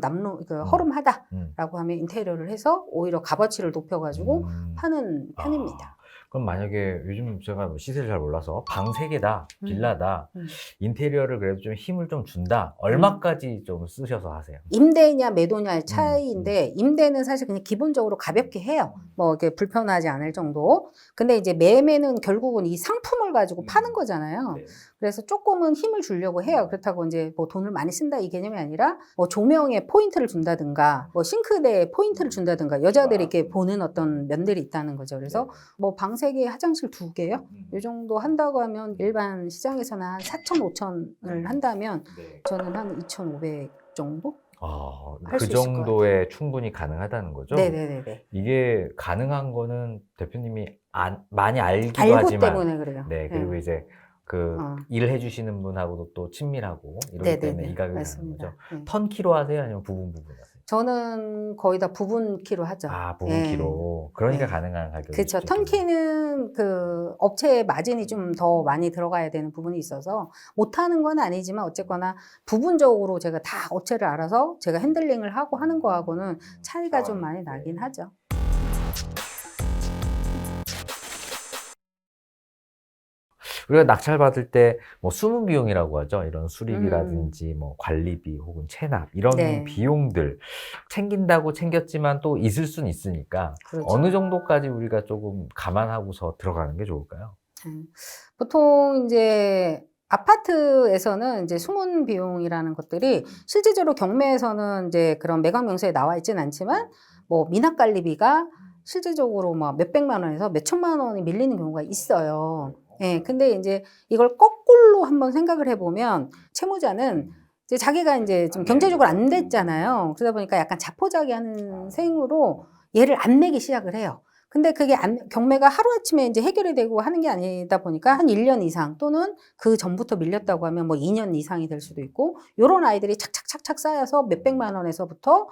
허름하다라고 하면 인테리어를 해서 오히려 값어치를 높여가지고 하는 편입니다. 그럼 만약에 요즘 제가 뭐 시세를 잘 몰라서 방 3개다, 빌라다, 인테리어를 그래도 좀 힘을 좀 준다. 얼마까지 좀 쓰셔서 하세요? 임대냐 매도냐의 차이인데 임대는 사실 그냥 기본적으로 가볍게 해요. 뭐 이렇게 불편하지 않을 정도. 근데 이제 매매는 결국은 이 상품을 가지고 파는 거잖아요. 네. 그래서 조금은 힘을 주려고 해요. 그렇다고 이제 뭐 돈을 많이 쓴다 이 개념이 아니라 뭐 조명에 포인트를 준다든가 뭐 싱크대에 포인트를 준다든가 여자들이 이렇게 보는 어떤 면들이 있다는 거죠. 그래서 뭐 방 3개, 화장실 2개요. 이 정도 한다고 하면 일반 시장에서는 한 4천, 5천을 한다면 저는 한 2,500 정도? 그 정도에 충분히 가능하다는 거죠? 네네네. 이게 가능한 거는 대표님이 많이 알기도 알고 하지만 때문에 그래요. 네, 그리고 이제 그 일을 해주시는 분하고도 또 친밀하고 이러기 때문에 이 가격이 가는 거죠. 턴키로 하세요? 아니면 부분 하세요? 저는 거의 다 부분 키로 하죠. 부분 키로. 그러니까 가능한 가격이죠. 그렇죠. 턴키는 그 업체의 마진이 좀 더 많이 들어가야 되는 부분이 있어서 못하는 건 아니지만 어쨌거나 부분적으로 제가 다 업체를 알아서 제가 핸들링을 하고 하는 거하고는 차이가 좀 많이 나긴 하죠. 우리가 낙찰 받을 때 뭐 숨은 비용이라고 하죠. 이런 수리비라든지 뭐 관리비 혹은 체납 이런 네. 비용들 챙긴다고 챙겼지만 또 있을 수는 있으니까 그렇죠. 어느 정도까지 우리가 조금 감안하고서 들어가는 게 좋을까요? 보통 이제 아파트에서는 이제 숨은 비용이라는 것들이 실질적으로 경매에서는 이제 그런 매각 명세에 나와 있지는 않지만 뭐 미납 관리비가 실질적으로 막 몇백만 원에서 몇천만 원이 밀리는 경우가 있어요. 예, 근데 이제 이걸 거꾸로 한번 생각을 해보면 채무자는 이제 자기가 이제 좀 경제적으로 안 됐잖아요. 그러다 보니까 약간 자포자기하는 셈으로 얘를 안 내기 시작을 해요. 근데 그게 경매가 하루아침에 이제 해결이 되고 하는 게 아니다 보니까 한 1년 이상 또는 그 전부터 밀렸다고 하면 뭐 2년 이상이 될 수도 있고 요런 아이들이 착착착착 쌓여서 몇백만 원에서부터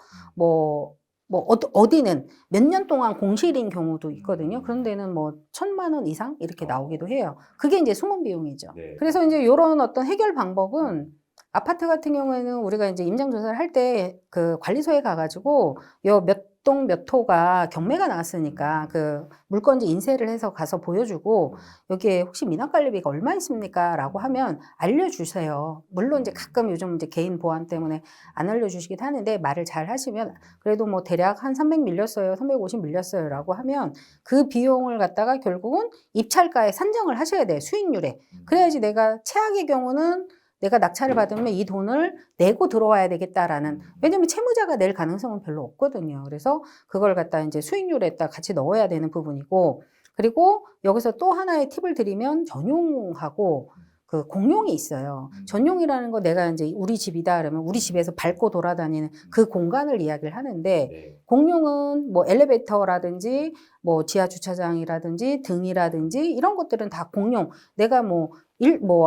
어디는 몇 년 동안 공실인 경우도 있거든요. 그런 데는 뭐 1,000만 원 이상 이렇게 나오기도 해요. 그게 이제 숨은 비용이죠. 그래서 이제 요런 어떤 해결 방법은 아파트 같은 경우에는 우리가 이제 임장 조사를 할 때 그 관리소에 가가지고 요 몇 동 몇 호가 경매가 나왔으니까 그 물건지 인쇄를 해서 가서 보여주고 여기에 혹시 미납 관리비가 얼마 있습니까? 라고 하면 알려주세요. 물론 이제 가끔 요즘 이제 개인 보안 때문에 안 알려주시기도 하는데 말을 잘 하시면 그래도 뭐 대략 한 300 밀렸어요, 350 밀렸어요 라고 하면 그 비용을 갖다가 결국은 입찰가에 산정을 하셔야 돼요. 수익률에. 그래야지 내가 최악의 경우는 내가 낙찰을 받으면 이 돈을 내고 들어와야 되겠다라는, 왜냐면 채무자가 낼 가능성은 별로 없거든요. 그래서 그걸 갖다 이제 수익률에다 같이 넣어야 되는 부분이고, 그리고 여기서 또 하나의 팁을 드리면 전용하고 그 공용이 있어요. 전용이라는 거 내가 이제 우리 집이다 그러면 우리 집에서 밟고 돌아다니는 그 공간을 이야기를 하는데, 공용은 뭐 엘리베이터라든지 뭐 지하 주차장이라든지 등이라든지 이런 것들은 다 공용. 내가 뭐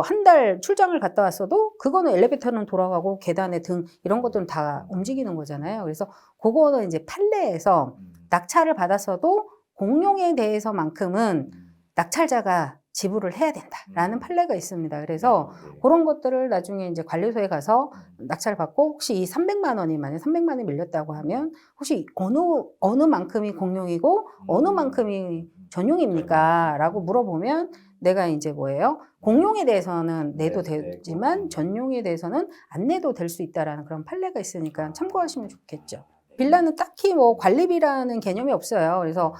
한 달 출장을 갔다 왔어도 그거는 엘리베이터는 돌아가고 계단에 등 이런 것들은 다 움직이는 거잖아요. 그래서 그거는 이제 판례에서 낙찰을 받았어도 공용에 대해서만큼은 낙찰자가 지불을 해야 된다라는 판례가 있습니다. 그래서 그런 것들을 나중에 이제 관리소에 가서 낙찰 받고 혹시 이 300만 원이 만약 300만 원이 밀렸다고 하면 혹시 어느 만큼이 공용이고 어느 만큼이 전용입니까? 라고 물어보면 내가 이제 뭐예요? 공용에 대해서는 내도 되지만 전용에 대해서는 안 내도 될 수 있다라는 그런 판례가 있으니까 참고하시면 좋겠죠. 빌라는 딱히 뭐 관리비라는 개념이 없어요. 그래서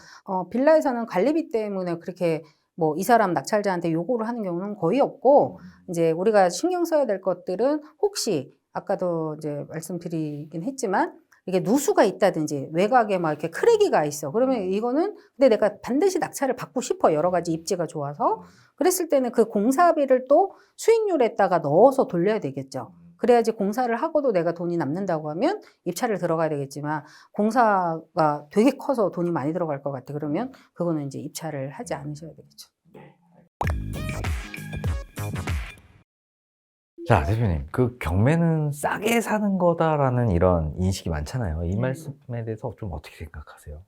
빌라에서는 관리비 때문에 그렇게 뭐 이 사람 낙찰자한테 요구를 하는 경우는 거의 없고 이제 우리가 신경 써야 될 것들은 혹시 아까도 이제 말씀드리긴 했지만 이게 누수가 있다든지 외곽에 막 이렇게 크랙이가 있어. 그러면 이거는 근데 내가 반드시 낙찰을 받고 싶어. 여러 가지 입지가 좋아서. 그랬을 때는 그 공사비를 또 수익률에다가 넣어서 돌려야 되겠죠. 그래야지 공사를 하고도 내가 돈이 남는다고 하면 입찰을 들어가야 되겠지만 공사가 되게 커서 돈이 많이 들어갈 것 같아. 그러면 그거는 이제 입찰을 하지 않으셔야 되겠죠. 자, 대표님, 그 경매는 싸게 사는 거다라는 이런 인식이 많잖아요. 이 말씀에 대해서 좀 어떻게 생각하세요?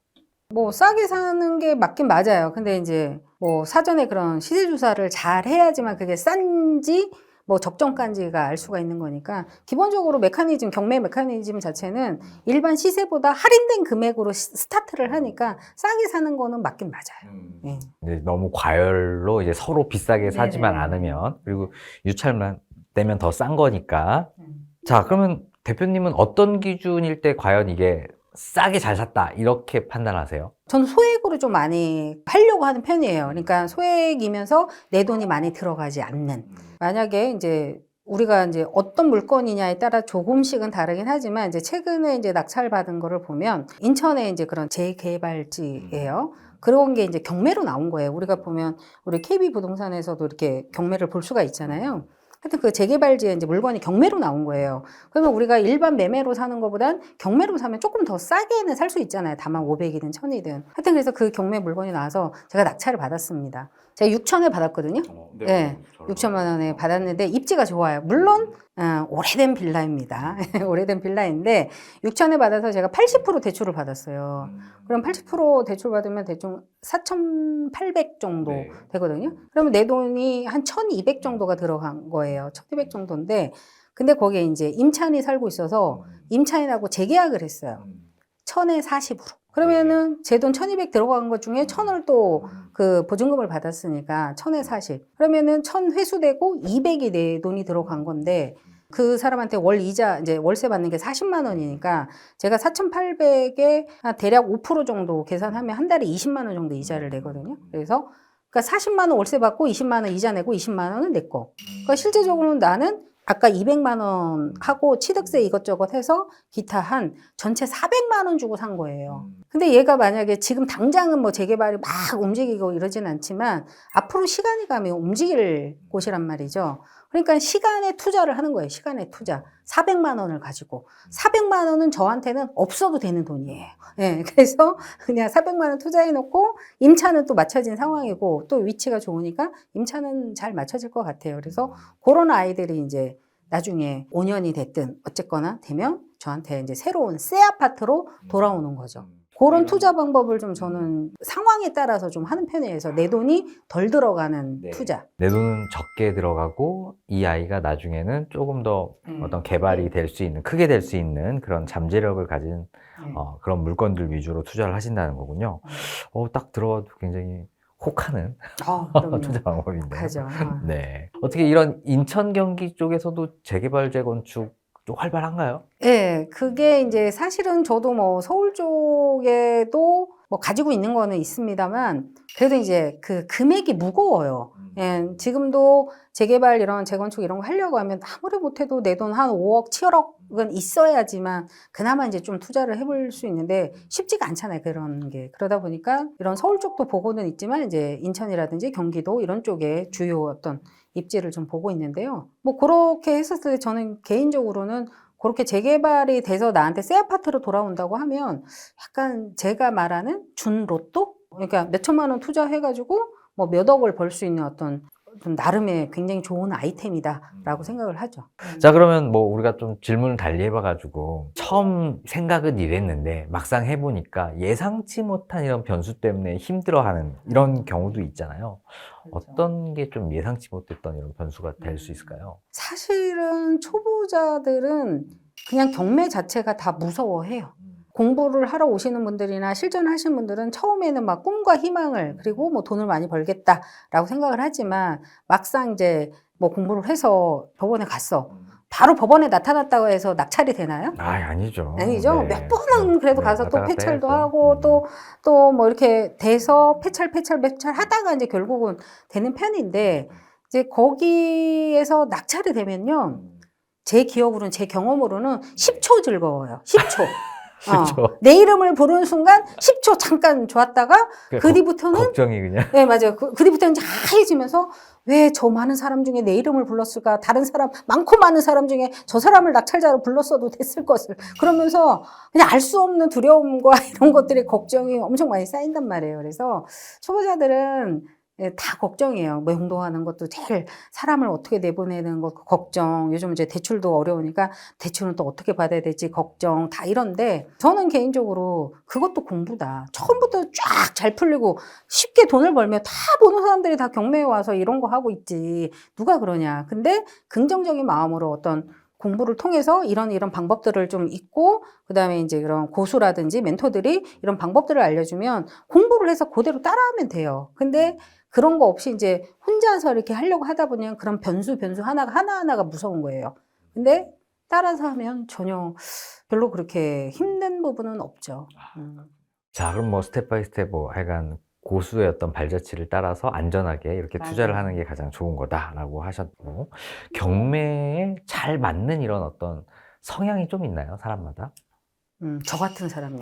뭐 싸게 사는 게 맞긴 맞아요. 근데 이제 뭐 사전에 그런 시세 조사를 잘 해야지만 그게 싼지 뭐 적정가인지가 알 수가 있는 거니까 기본적으로 메커니즘, 경매 메커니즘 자체는 일반 시세보다 할인된 금액으로 스타트를 하니까 싸게 사는 거는 맞긴 맞아요. 네. 이제 너무 과열로 이제 서로 비싸게 사지만 네네. 않으면 그리고 유찰만 되면 더 싼 거니까. 자, 그러면 대표님은 어떤 기준일 때 과연 이게 싸게 잘 샀다 이렇게 판단하세요? 저는 소액으로 좀 많이 하려고 하는 편이에요. 그러니까 소액이면서 내 돈이 많이 들어가지 않는. 만약에 이제 우리가 이제 어떤 물건이냐에 따라 조금씩은 다르긴 하지만 이제 최근에 이제 낙찰받은 거를 보면 인천에 이제 그런 재개발지예요. 그런 게 이제 경매로 나온 거예요. 우리가 보면 우리 KB 부동산에서도 이렇게 경매를 볼 수가 있잖아요. 하여튼 그 재개발지에 이제 물건이 경매로 나온 거예요. 그러면 우리가 일반 매매로 사는 것보단 경매로 사면 조금 더 싸게는 살 수 있잖아요. 다만 500이든 1000이든. 하여튼 그래서 그 경매 물건이 나와서 제가 낙찰을 받았습니다. 제가 6천에 받았거든요. 네, 6천만 원에 받았는데 입지가 좋아요. 물론 오래된 빌라입니다. 오래된 빌라인데 6천에 받아서 제가 80% 대출을 받았어요. 그럼 80% 대출 받으면 대충 4,800 정도 네. 되거든요. 그러면 내 돈이 한 1,200 정도가 들어간 거예요. 1,200 정도인데 근데 거기에 이제 임차인이 살고 있어서 임차인하고 재계약을 했어요. 1,000에 40으로. 그러면은 제 돈 1,200 들어간 것 중에 1,000을 또 그 보증금을 받았으니까 1,000에 40. 그러면은 1,000 회수되고 200이 내 돈이 들어간 건데 그 사람한테 월 이자 이제 월세 받는 게 40만 원이니까 제가 4,800에 대략 5% 정도 계산하면 한 달에 20만 원 정도 이자를 내거든요. 그래서 그러니까 40만 원 월세 받고 20만 원 이자 내고 20만 원은 내 거. 그러니까 실제적으로는 나는 아까 200만 원 하고 취득세 이것저것 해서 기타 한 전체 400만 원 주고 산 거예요. 근데 얘가 만약에 지금 당장은 뭐 재개발이 막 움직이고 이러진 않지만 앞으로 시간이 가면 움직일 곳이란 말이죠. 그러니까 시간에 투자를 하는 거예요. 시간에 투자. 400만 원을 가지고. 400만 원은 저한테는 없어도 되는 돈이에요. 네, 그래서 그냥 400만 원 투자해 놓고 임차는 또 맞춰진 상황이고 또 위치가 좋으니까 임차는 잘 맞춰질 것 같아요. 그래서 그런 아이들이 이제 나중에 5년이 됐든 어쨌거나 되면 저한테 이제 새로운 새 아파트로 돌아오는 거죠. 그런 투자 방법을 좀 저는 상황에 따라서 좀 하는 편이에요. 그래서 내 돈이 덜 들어가는 투자. 내 돈은 적게 들어가고 이 아이가 나중에는 조금 더 어떤 개발이 될 수 있는, 크게 될 수 있는 그런 잠재력을 가진 그런 물건들 위주로 투자를 하신다는 거군요. 딱 들어가도 굉장히 혹하는 투자 방법인데요. 하죠. 네. 어떻게 이런 인천 경기 쪽에서도 재개발 재건축 좀 활발한가요? 네, 그게 이제 사실은 저도 뭐 서울 쪽에도 뭐 가지고 있는 거는 있습니다만 그래도 이제 그 금액이 무거워요. 예, 지금도 재개발 이런 재건축 이런 거 하려고 하면 아무리 못해도 내 돈 한 5억, 7억은 있어야지만 그나마 이제 좀 투자를 해볼 수 있는데 쉽지가 않잖아요. 그런 게. 그러다 보니까 이런 서울 쪽도 보고는 있지만 이제 인천이라든지 경기도 이런 쪽에 주요 어떤 입지를 좀 보고 있는데요. 뭐 그렇게 했었을 때 저는 개인적으로는 그렇게 재개발이 돼서 나한테 새 아파트로 돌아온다고 하면 약간 제가 말하는 준 로또? 그러니까 몇 천만 원 투자해가지고 뭐 몇 억을 벌 수 있는 어떤 좀 나름의 굉장히 좋은 아이템이다라고 생각을 하죠. 자, 그러면 뭐 우리가 좀 질문을 달리 해봐가지고 처음 생각은 이랬는데 막상 해보니까 예상치 못한 이런 변수 때문에 힘들어하는 이런 경우도 있잖아요. 그렇죠. 어떤 게 좀 예상치 못했던 이런 변수가 될 수 있을까요? 사실은 초보자들은 그냥 경매 자체가 다 무서워해요. 공부를 하러 오시는 분들이나 실전하시는 분들은 처음에는 막 꿈과 희망을 그리고 뭐 돈을 많이 벌겠다라고 생각을 하지만 막상 이제 뭐 공부를 해서 법원에 갔어. 바로 법원에 나타났다고 해서 낙찰이 되나요? 아니죠. 아니죠. 네. 몇 번은 그래도 네, 가서 또 왔다 갔다 폐찰도 해야죠. 하고 또 뭐 이렇게 돼서 폐찰 하다가 이제 결국은 되는 편인데 이제 거기에서 낙찰이 되면요. 제 기억으로는 제 경험으로는 10초 즐거워요. 10초. 10초. 내 이름을 부르는 순간 10초 잠깐 좋았다가 그 뒤부터는 걱정이 그냥. 네, 맞아요. 그 뒤부터는 이제 하얘지면서 왜 저 많은 사람 중에 내 이름을 불렀을까? 다른 사람, 많고 많은 사람 중에 저 사람을 낙찰자로 불렀어도 됐을 것을. 그러면서 그냥 알 수 없는 두려움과 이런 것들이 걱정이 엄청 많이 쌓인단 말이에요. 그래서 초보자들은 예, 다 걱정이에요. 뭐 행동하는 것도 제일 사람을 어떻게 내보내는 것 걱정. 요즘 이제 대출도 어려우니까 대출은 또 어떻게 받아야 될지 걱정. 다 이런데 저는 개인적으로 그것도 공부다. 처음부터 쫙 잘 풀리고 쉽게 돈을 벌면 다 보는 사람들이 다 경매에 와서 이런 거 하고 있지. 누가 그러냐. 근데 긍정적인 마음으로 어떤 공부를 통해서 이런 방법들을 좀 있고 그다음에 이제 이런 고수라든지 멘토들이 이런 방법들을 알려주면 공부를 해서 그대로 따라하면 돼요. 근데 그런 거 없이 이제 혼자서 이렇게 하려고 하다 보면 그런 변수 하나하나가 무서운 거예요. 근데 따라서 하면 전혀 별로 그렇게 힘든 부분은 없죠. 자, 그럼 뭐 스텝 바이 스텝 뭐 하여간 고수의 어떤 발자취를 따라서 안전하게 이렇게 투자를 맞아요. 하는 게 가장 좋은 거다라고 하셨고, 경매에 잘 맞는 이런 어떤 성향이 좀 있나요, 사람마다? 저 같은 사람이요.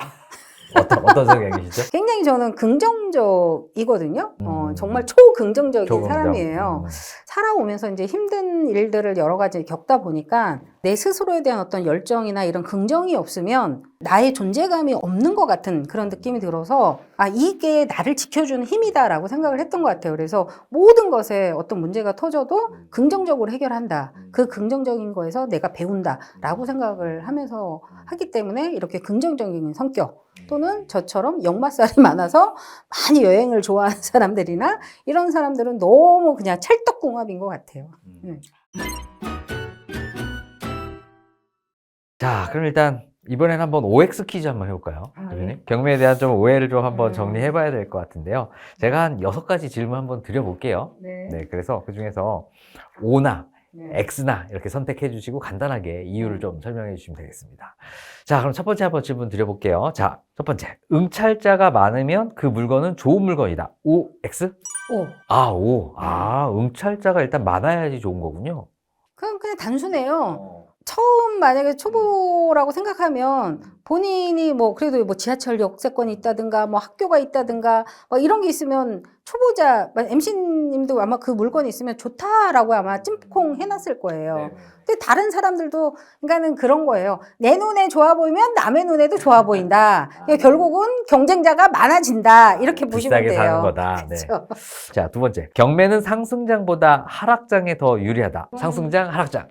어떤 성향이시죠? 굉장히 저는 긍정적이거든요. 정말 음, 초긍정적인 조금 사람이에요. 살아오면서 이제 힘든 일들을 여러 가지 겪다 보니까 내 스스로에 대한 어떤 열정이나 이런 긍정이 없으면 나의 존재감이 없는 것 같은 그런 느낌이 들어서 아, 이게 나를 지켜주는 힘이다라고 생각을 했던 것 같아요. 그래서 모든 것에 어떤 문제가 터져도 긍정적으로 해결한다. 그 긍정적인 거에서 내가 배운다라고 생각을 하면서 하기 때문에 이렇게 긍정적인 성격 또는 저처럼 역마살이 많아서 많이 여행을 좋아하는 사람들이나 이런 사람들은 너무 그냥 찰떡궁합인 것 같아요. 자, 그럼 일단 이번엔 한번 OX 퀴즈 한번 해볼까요? 대표님? 경매에 대한 좀 오해를 좀 한번 정리해봐야 될 것 같은데요. 제가 한 6가지 질문 한번 드려볼게요. 네, 그래서 그 중에서 O나 X나 이렇게 선택해 주시고 간단하게 이유를 좀 설명해 주시면 되겠습니다. 자, 그럼 첫 번째 한번 질문 드려볼게요. 자, 첫 번째. 응찰자가 많으면 그 물건은 좋은 물건이다. O, X? 오. O. 응찰자가 일단 많아야지 좋은 거군요. 그냥 단순해요. 처음 만약에 초보라고 생각하면 본인이 뭐 그래도 뭐 지하철 역세권이 있다든가 뭐 학교가 있다든가 뭐 이런 게 있으면 초보자 MC님도 아마 그 물건이 있으면 좋다라고 아마 찜콩 해놨을 거예요. 근데 다른 사람들도 그러니까는 그런 거예요. 내 눈에 좋아 보이면 남의 눈에도 좋아 보인다. 그러니까 결국은 경쟁자가 많아진다. 이렇게 보시면 비싸게 돼요. 사는 거다. 네. 그렇죠. 자, 두 번째. 경매는 상승장보다 하락장에 더 유리하다. 상승장, 하락장.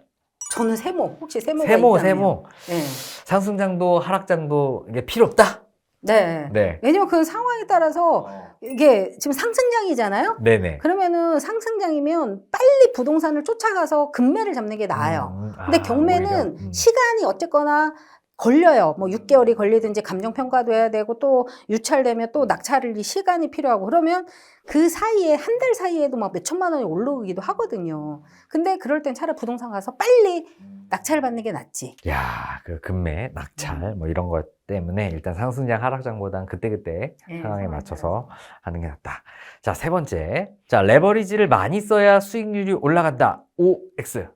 저는 세모. 혹시 세모가 세모, 있다면. 세모. 네. 상승장도 하락장도 이게 필요 없다? 네. 네. 왜냐면 그 상황에 따라서 이게 지금 상승장이잖아요? 네네. 그러면은 상승장이면 빨리 부동산을 쫓아가서 금매를 잡는 게 나아요. 근데 경매는 오히려. 시간이 어쨌거나 걸려요. 뭐 6개월이 걸리든지 감정평가도 해야 되고 또 유찰되면 또 낙찰을 시간이 필요하고 그러면 그 사이에 한 달 사이에도 막 몇 천만 원이 올라오기도 하거든요. 근데 그럴 땐 차라리 부동산 가서 빨리 낙찰 받는 게 낫지. 야, 그 금매, 낙찰 뭐 이런 것 때문에 일단 상승장, 하락장보다는 그때그때 네, 상황에 상황에 맞춰서 하는 게 낫다. 자, 세 번째. 자, 레버리지를 많이 써야 수익률이 올라간다. O, X.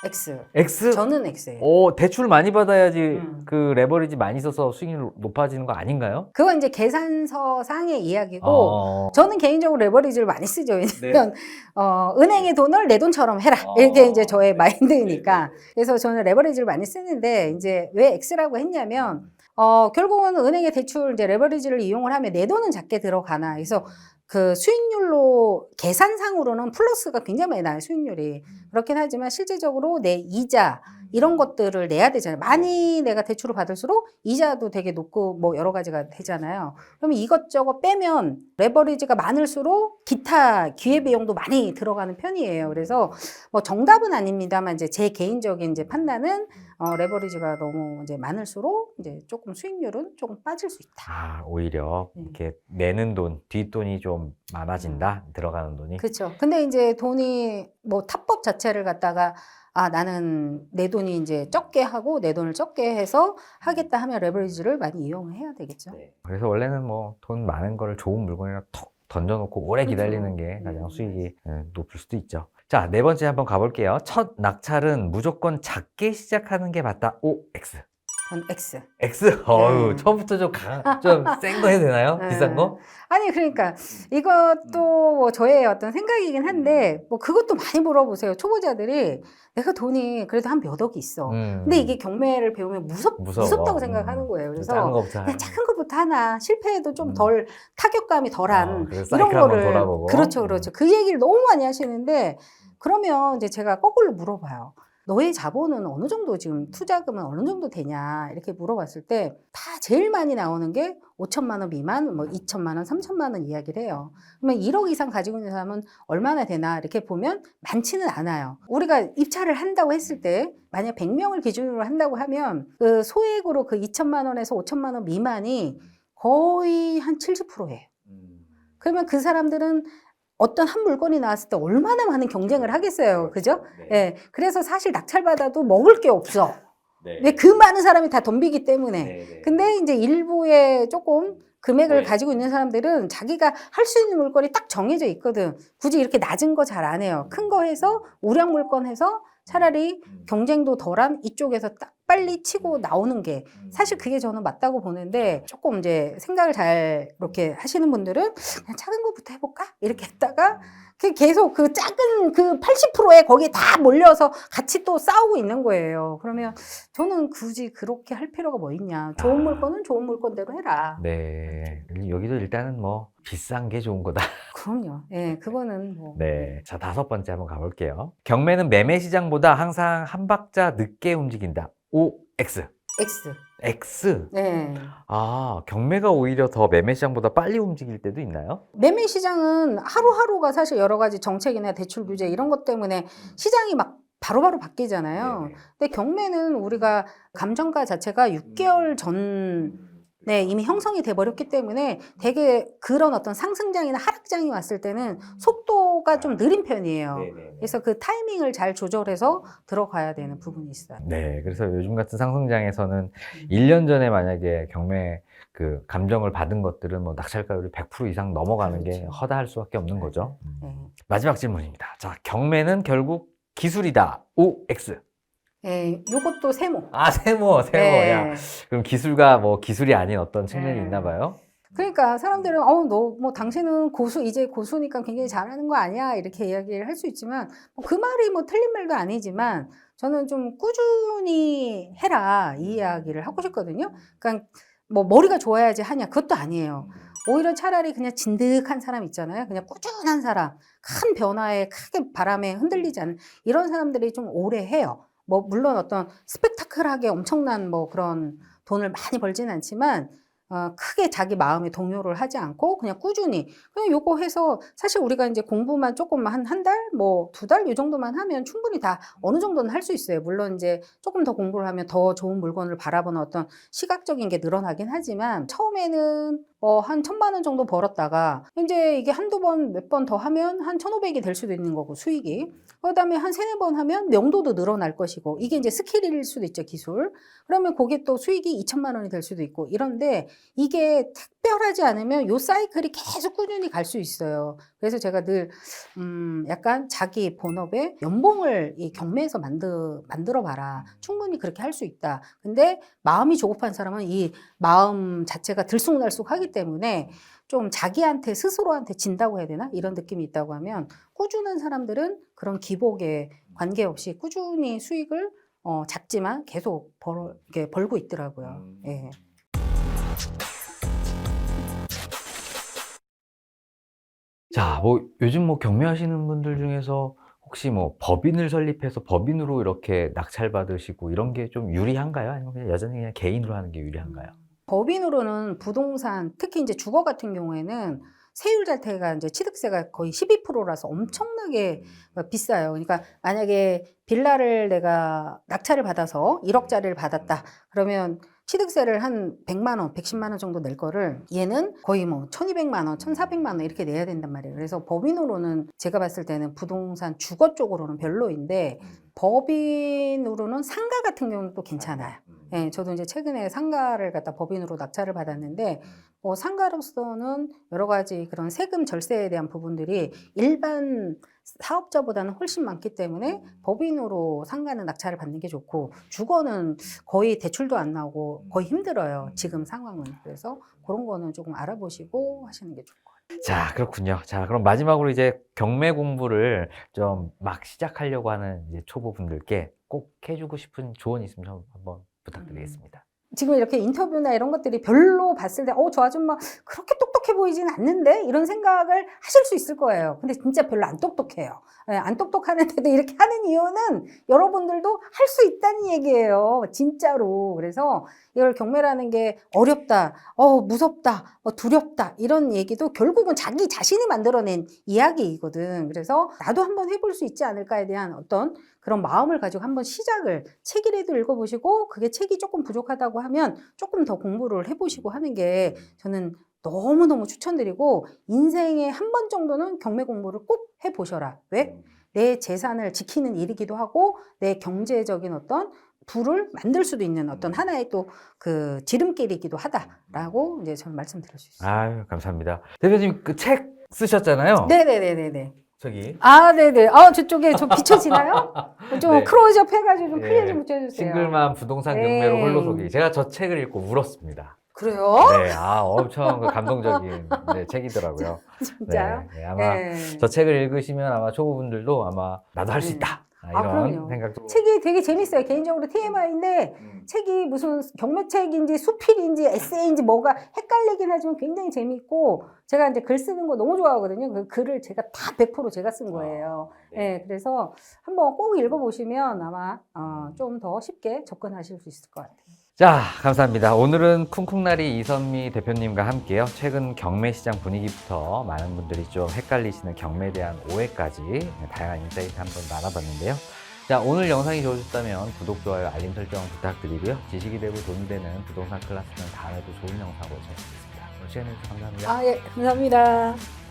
X. X? 저는 X예요. 대출 많이 받아야지 음. 그 레버리지 많이 써서 수익률 높아지는 거 아닌가요? 그건 이제 계산서 상의 이야기고 어, 저는 개인적으로 레버리지를 많이 쓰죠. 왜냐면 은행의 돈을 내 돈처럼 해라. 이게 이제 저의 마인드니까. 그래서 저는 레버리지를 많이 쓰는데 이제 왜 X라고 했냐면 결국은 은행의 대출 이제 레버리지를 이용을 하면 내 돈은 작게 들어가나. 그래서 그 수익률로 계산상으로는 플러스가 굉장히 많이 나요, 수익률이. 그렇긴 하지만 실제적으로 내 이자 이런 것들을 내야 되잖아요. 많이 내가 대출을 받을수록 이자도 되게 높고 뭐 여러 가지가 되잖아요. 그러면 이것저것 빼면 레버리지가 많을수록 기타 기회비용도 많이 들어가는 편이에요. 그래서 뭐 정답은 아닙니다만 이제 제 개인적인 이제 판단은 레버리지가 너무 이제 많을수록 이제 조금 수익률은 조금 빠질 수 있다. 아, 오히려 이렇게 내는 돈, 뒷돈이 좀 많아진다. 들어가는 돈이. 그렇죠. 근데 이제 돈이 뭐 탑법 자체를 갖다가 나는 내 돈이 이제 적게 하고 내 돈을 적게 해서 하겠다 하면 레버리지를 많이 이용을 해야 되겠죠. 그래서 원래는 뭐 돈 많은 거를 좋은 물건이라 톡 던져놓고 오래 그렇죠. 기다리는 게 가장 수익이 높을 수도 있죠. 자, 네 번째 한번 가볼게요. 첫 낙찰은 무조건 작게 시작하는 게 맞다. O, X. 전 X. X? 어유 처음부터 좀 센 거 해도 되나요? 네. 비싼 거? 아니 그러니까 이것도 뭐 저의 어떤 생각이긴 한데 뭐 그것도 많이 물어보세요. 초보자들이 내가 돈이 그래도 한 몇 억이 있어. 근데 이게 경매를 배우면 무서워. 무섭다고 생각하는 거예요. 그래서 작은 거부터 그냥 작은 것부터 하나 실패해도 좀 음. 덜 타격감이 덜한 그래서 이런 사이클 한번 거를 돌아보고. 그렇죠. 그 얘기를 너무 많이 하시는데 그러면 이제 제가 거꾸로 물어봐요. 너의 자본은 어느 정도 지금 투자금은 어느 정도 되냐 이렇게 물어봤을 때 다 제일 많이 나오는 게 5천만 원 미만, 뭐 2천만 원, 3천만 원 이야기를 해요. 그러면 1억 이상 가지고 있는 사람은 얼마나 되나 이렇게 보면 많지는 않아요. 우리가 입찰을 한다고 했을 때 만약 100명을 기준으로 한다고 하면 그 소액으로 그 2천만 원에서 5천만 원 미만이 거의 한 70%예요. 그러면 그 사람들은 어떤 한 물건이 나왔을 때 얼마나 많은 경쟁을 하겠어요. 그죠? 예. 그래서 사실 낙찰받아도 먹을 게 없어. 왜 그 많은 사람이 다 덤비기 때문에. 근데 이제 일부의 조금 금액을 가지고 있는 사람들은 자기가 할 수 있는 물건이 딱 정해져 있거든. 굳이 이렇게 낮은 거 잘 안 해요. 큰 거 해서 우량 물건 해서 차라리 경쟁도 덜한 이쪽에서 딱 빨리 치고 나오는 게 사실 그게 저는 맞다고 보는데 조금 이제 생각을 잘 이렇게 하시는 분들은 그냥 작은 것부터 해볼까? 이렇게 했다가 계속 그 작은 그 80%에 거기에 다 몰려서 같이 또 싸우고 있는 거예요. 그러면 저는 굳이 그렇게 할 필요가 뭐 있냐. 좋은 물건은 좋은 물건대로 해라. 네. 여기도 일단은 뭐 비싼 게 좋은 거다. 그럼요. 예, 그거는 뭐. 네. 자, 다섯 번째 한번 가볼게요. 경매는 매매 시장보다 항상 한 박자 늦게 움직인다. O, X. X. X. 네. 아, 경매가 오히려 더 매매 시장보다 빨리 움직일 때도 있나요? 매매 시장은 하루하루가 사실 여러 가지 정책이나 대출 규제 이런 것 때문에 시장이 막 바로바로 바뀌잖아요. 근데 경매는 우리가 감정가 자체가 6개월 전에 이미 형성이 돼 버렸기 때문에 되게 그런 어떤 상승장이나 하락장이 왔을 때는 속도가 좀 느린 편이에요. 그래서 그 타이밍을 잘 조절해서 들어가야 되는 부분이 있어요. 네. 그래서 요즘 같은 상승장에서는 1년 전에 만약에 경매 그 감정을 받은 것들은 뭐 낙찰가율이 100% 이상 넘어가는 게 그렇죠. 허다할 수밖에 없는 거죠. 네. 마지막 질문입니다. 자, 경매는 결국 기술이다. O, X. 네, 요것도 세모. 아, 세모. 네. 야, 그럼 기술가 뭐 기술이 아닌 어떤 측면이 네. 있나 봐요? 그러니까 사람들은 너 뭐 당신은 이제 고수니까 굉장히 잘하는 거 아니야 이렇게 이야기를 할 수 있지만 그 말이 뭐 틀린 말도 아니지만 저는 좀 꾸준히 해라 이 이야기를 하고 싶거든요. 그러니까 뭐 머리가 좋아야지 하냐 그것도 아니에요. 오히려 차라리 그냥 진득한 사람 있잖아요. 그냥 꾸준한 사람, 큰 변화에 크게 바람에 흔들리지 않는 이런 사람들이 좀 오래 해요. 뭐 물론 어떤 스펙타클하게 엄청난 뭐 그런 돈을 많이 벌지는 않지만 크게 자기 마음에 동요를 하지 않고 그냥 꾸준히 그냥 요거 해서 사실 우리가 이제 공부만 조금 한 달, 뭐 2달 이 정도만 하면 충분히 다 어느 정도는 할 수 있어요. 물론 이제 조금 더 공부를 하면 더 좋은 물건을 바라보는 어떤 시각적인 게 늘어나긴 하지만 처음에는 한 1,000만 원 정도 벌었다가 이제 이게 한두 번, 몇 번 더 하면 한 1,500이 될 수도 있는 거고 수익이. 그다음에 한 3-4번 하면 명도도 늘어날 것이고 이게 이제 스킬일 수도 있죠, 기술. 그러면 그게 또 수익이 2,000만 원이 될 수도 있고 이런데 이게 특별하지 않으면 요 사이클이 계속 꾸준히 갈 수 있어요. 그래서 제가 늘 약간 자기 본업에 연봉을 이 경매에서 만들어 봐라. 충분히 그렇게 할 수 있다. 근데 마음이 조급한 사람은 이 마음 자체가 들쑥날쑥하기 때문에 좀 자기한테 스스로한테 진다고 해야 되나? 이런 느낌이 있다고 하면 꾸준한 사람들은 그런 기복에 관계없이 꾸준히 수익을 작지만 계속 이렇게 벌고 있더라고요. 예. 자, 뭐 요즘 뭐 경매하시는 분들 중에서 혹시 뭐 법인을 설립해서 법인으로 이렇게 낙찰받으시고 이런 게 좀 유리한가요? 아니면 그냥 여전히 그냥 개인으로 하는 게 유리한가요? 법인으로는 부동산, 특히 이제 주거 같은 경우에는 세율 자체가 이제 취득세가 거의 12%라서 엄청나게 비싸요. 그러니까 만약에 빌라를 내가 낙찰을 받아서 1억짜리를 받았다. 그러면 취득세를 한 100만 원, 110만 원 정도 낼 거를 얘는 거의 뭐 1200만 원, 1400만 원 이렇게 내야 된단 말이에요. 그래서 법인으로는 제가 봤을 때는 부동산 주거 쪽으로는 별로인데 법인으로는 상가 같은 경우는 또 괜찮아요. 예, 저도 이제 최근에 상가를 갖다 법인으로 낙찰을 받았는데 상가로서는 여러 가지 그런 세금 절세에 대한 부분들이 일반 사업자보다는 훨씬 많기 때문에 법인으로 상가는 낙찰을 받는 게 좋고 주거는 거의 대출도 안 나오고 거의 힘들어요. 지금 상황은. 그래서 그런 거는 조금 알아보시고 하시는 게 좋을 것 같아요. 자, 그렇군요. 자, 그럼 마지막으로 이제 경매 공부를 좀 막 시작하려고 하는 이제 초보분들께 꼭 해주고 싶은 조언이 있으면 좀 한번 부탁드리겠습니다. 지금 이렇게 인터뷰나 이런 것들이 별로 봤을 때, 저 아줌마 그렇게 똑똑해 보이지는 않는데? 이런 생각을 하실 수 있을 거예요. 근데 진짜 별로 안 똑똑해요. 예, 안 똑똑하는데도 이렇게 하는 이유는 여러분들도 할 수 있다는 얘기예요. 진짜로. 그래서 이걸 경매라는 게 어렵다, 무섭다, 두렵다, 이런 얘기도 결국은 자기 자신이 만들어낸 이야기이거든. 그래서 나도 한번 해볼 수 있지 않을까에 대한 어떤 그런 마음을 가지고 한번 시작을 책이라도 읽어보시고 그게 책이 조금 부족하다고 하면 조금 더 공부를 해보시고 하는 게 저는 너무너무 추천드리고 인생에 한 번 정도는 경매 공부를 꼭 해보셔라. 왜? 내 재산을 지키는 일이기도 하고 내 경제적인 어떤 부를 만들 수도 있는 어떤 하나의 또 그 지름길이기도 하다라고 이제 저는 말씀드릴 수 있어요. 아유, 감사합니다. 대표님 그 책 쓰셨잖아요. 네네네네네. 저기 네네. 저쪽에 좀 비춰지나요? 좀 네. 클로즈업 해가지고 좀 크게 예, 좀 붙여주세요. 싱글맘 부동산 네. 경매로 홀로서기. 제가 저 책을 읽고 울었습니다. 그래요? 네, 엄청 그 감동적인 네, 책이더라고요. 진짜요? 네, 아마 네. 저 책을 읽으시면 아마 초보분들도 아마 나도 할 수 있다. 이런 그럼요. 생각도. 책이 되게 재밌어요. 개인적으로 TMI인데 책이 무슨 경매책인지 수필인지 에세이인지 뭐가 헷갈리긴 하지만 굉장히 재밌고 제가 이제 글 쓰는 거 너무 좋아하거든요. 그 글을 제가 다 100% 제가 쓴 거예요. 네, 그래서 한번 꼭 읽어보시면 아마 좀 더 쉽게 접근하실 수 있을 것 같아요. 자, 감사합니다. 오늘은 쿵쿵나리 이선미 대표님과 함께요. 최근 경매 시장 분위기부터 많은 분들이 좀 헷갈리시는 경매에 대한 오해까지 다양한 인사이트 한번 나눠봤는데요. 자, 오늘 영상이 좋으셨다면 구독, 좋아요, 알림 설정 부탁드리고요. 지식이 되고 돈이 되는 부동산 클래스는 다음에도 좋은 영상으로 찾아뵙겠습니다. 오늘 시간해 주셔서 감사합니다. 예, 감사합니다.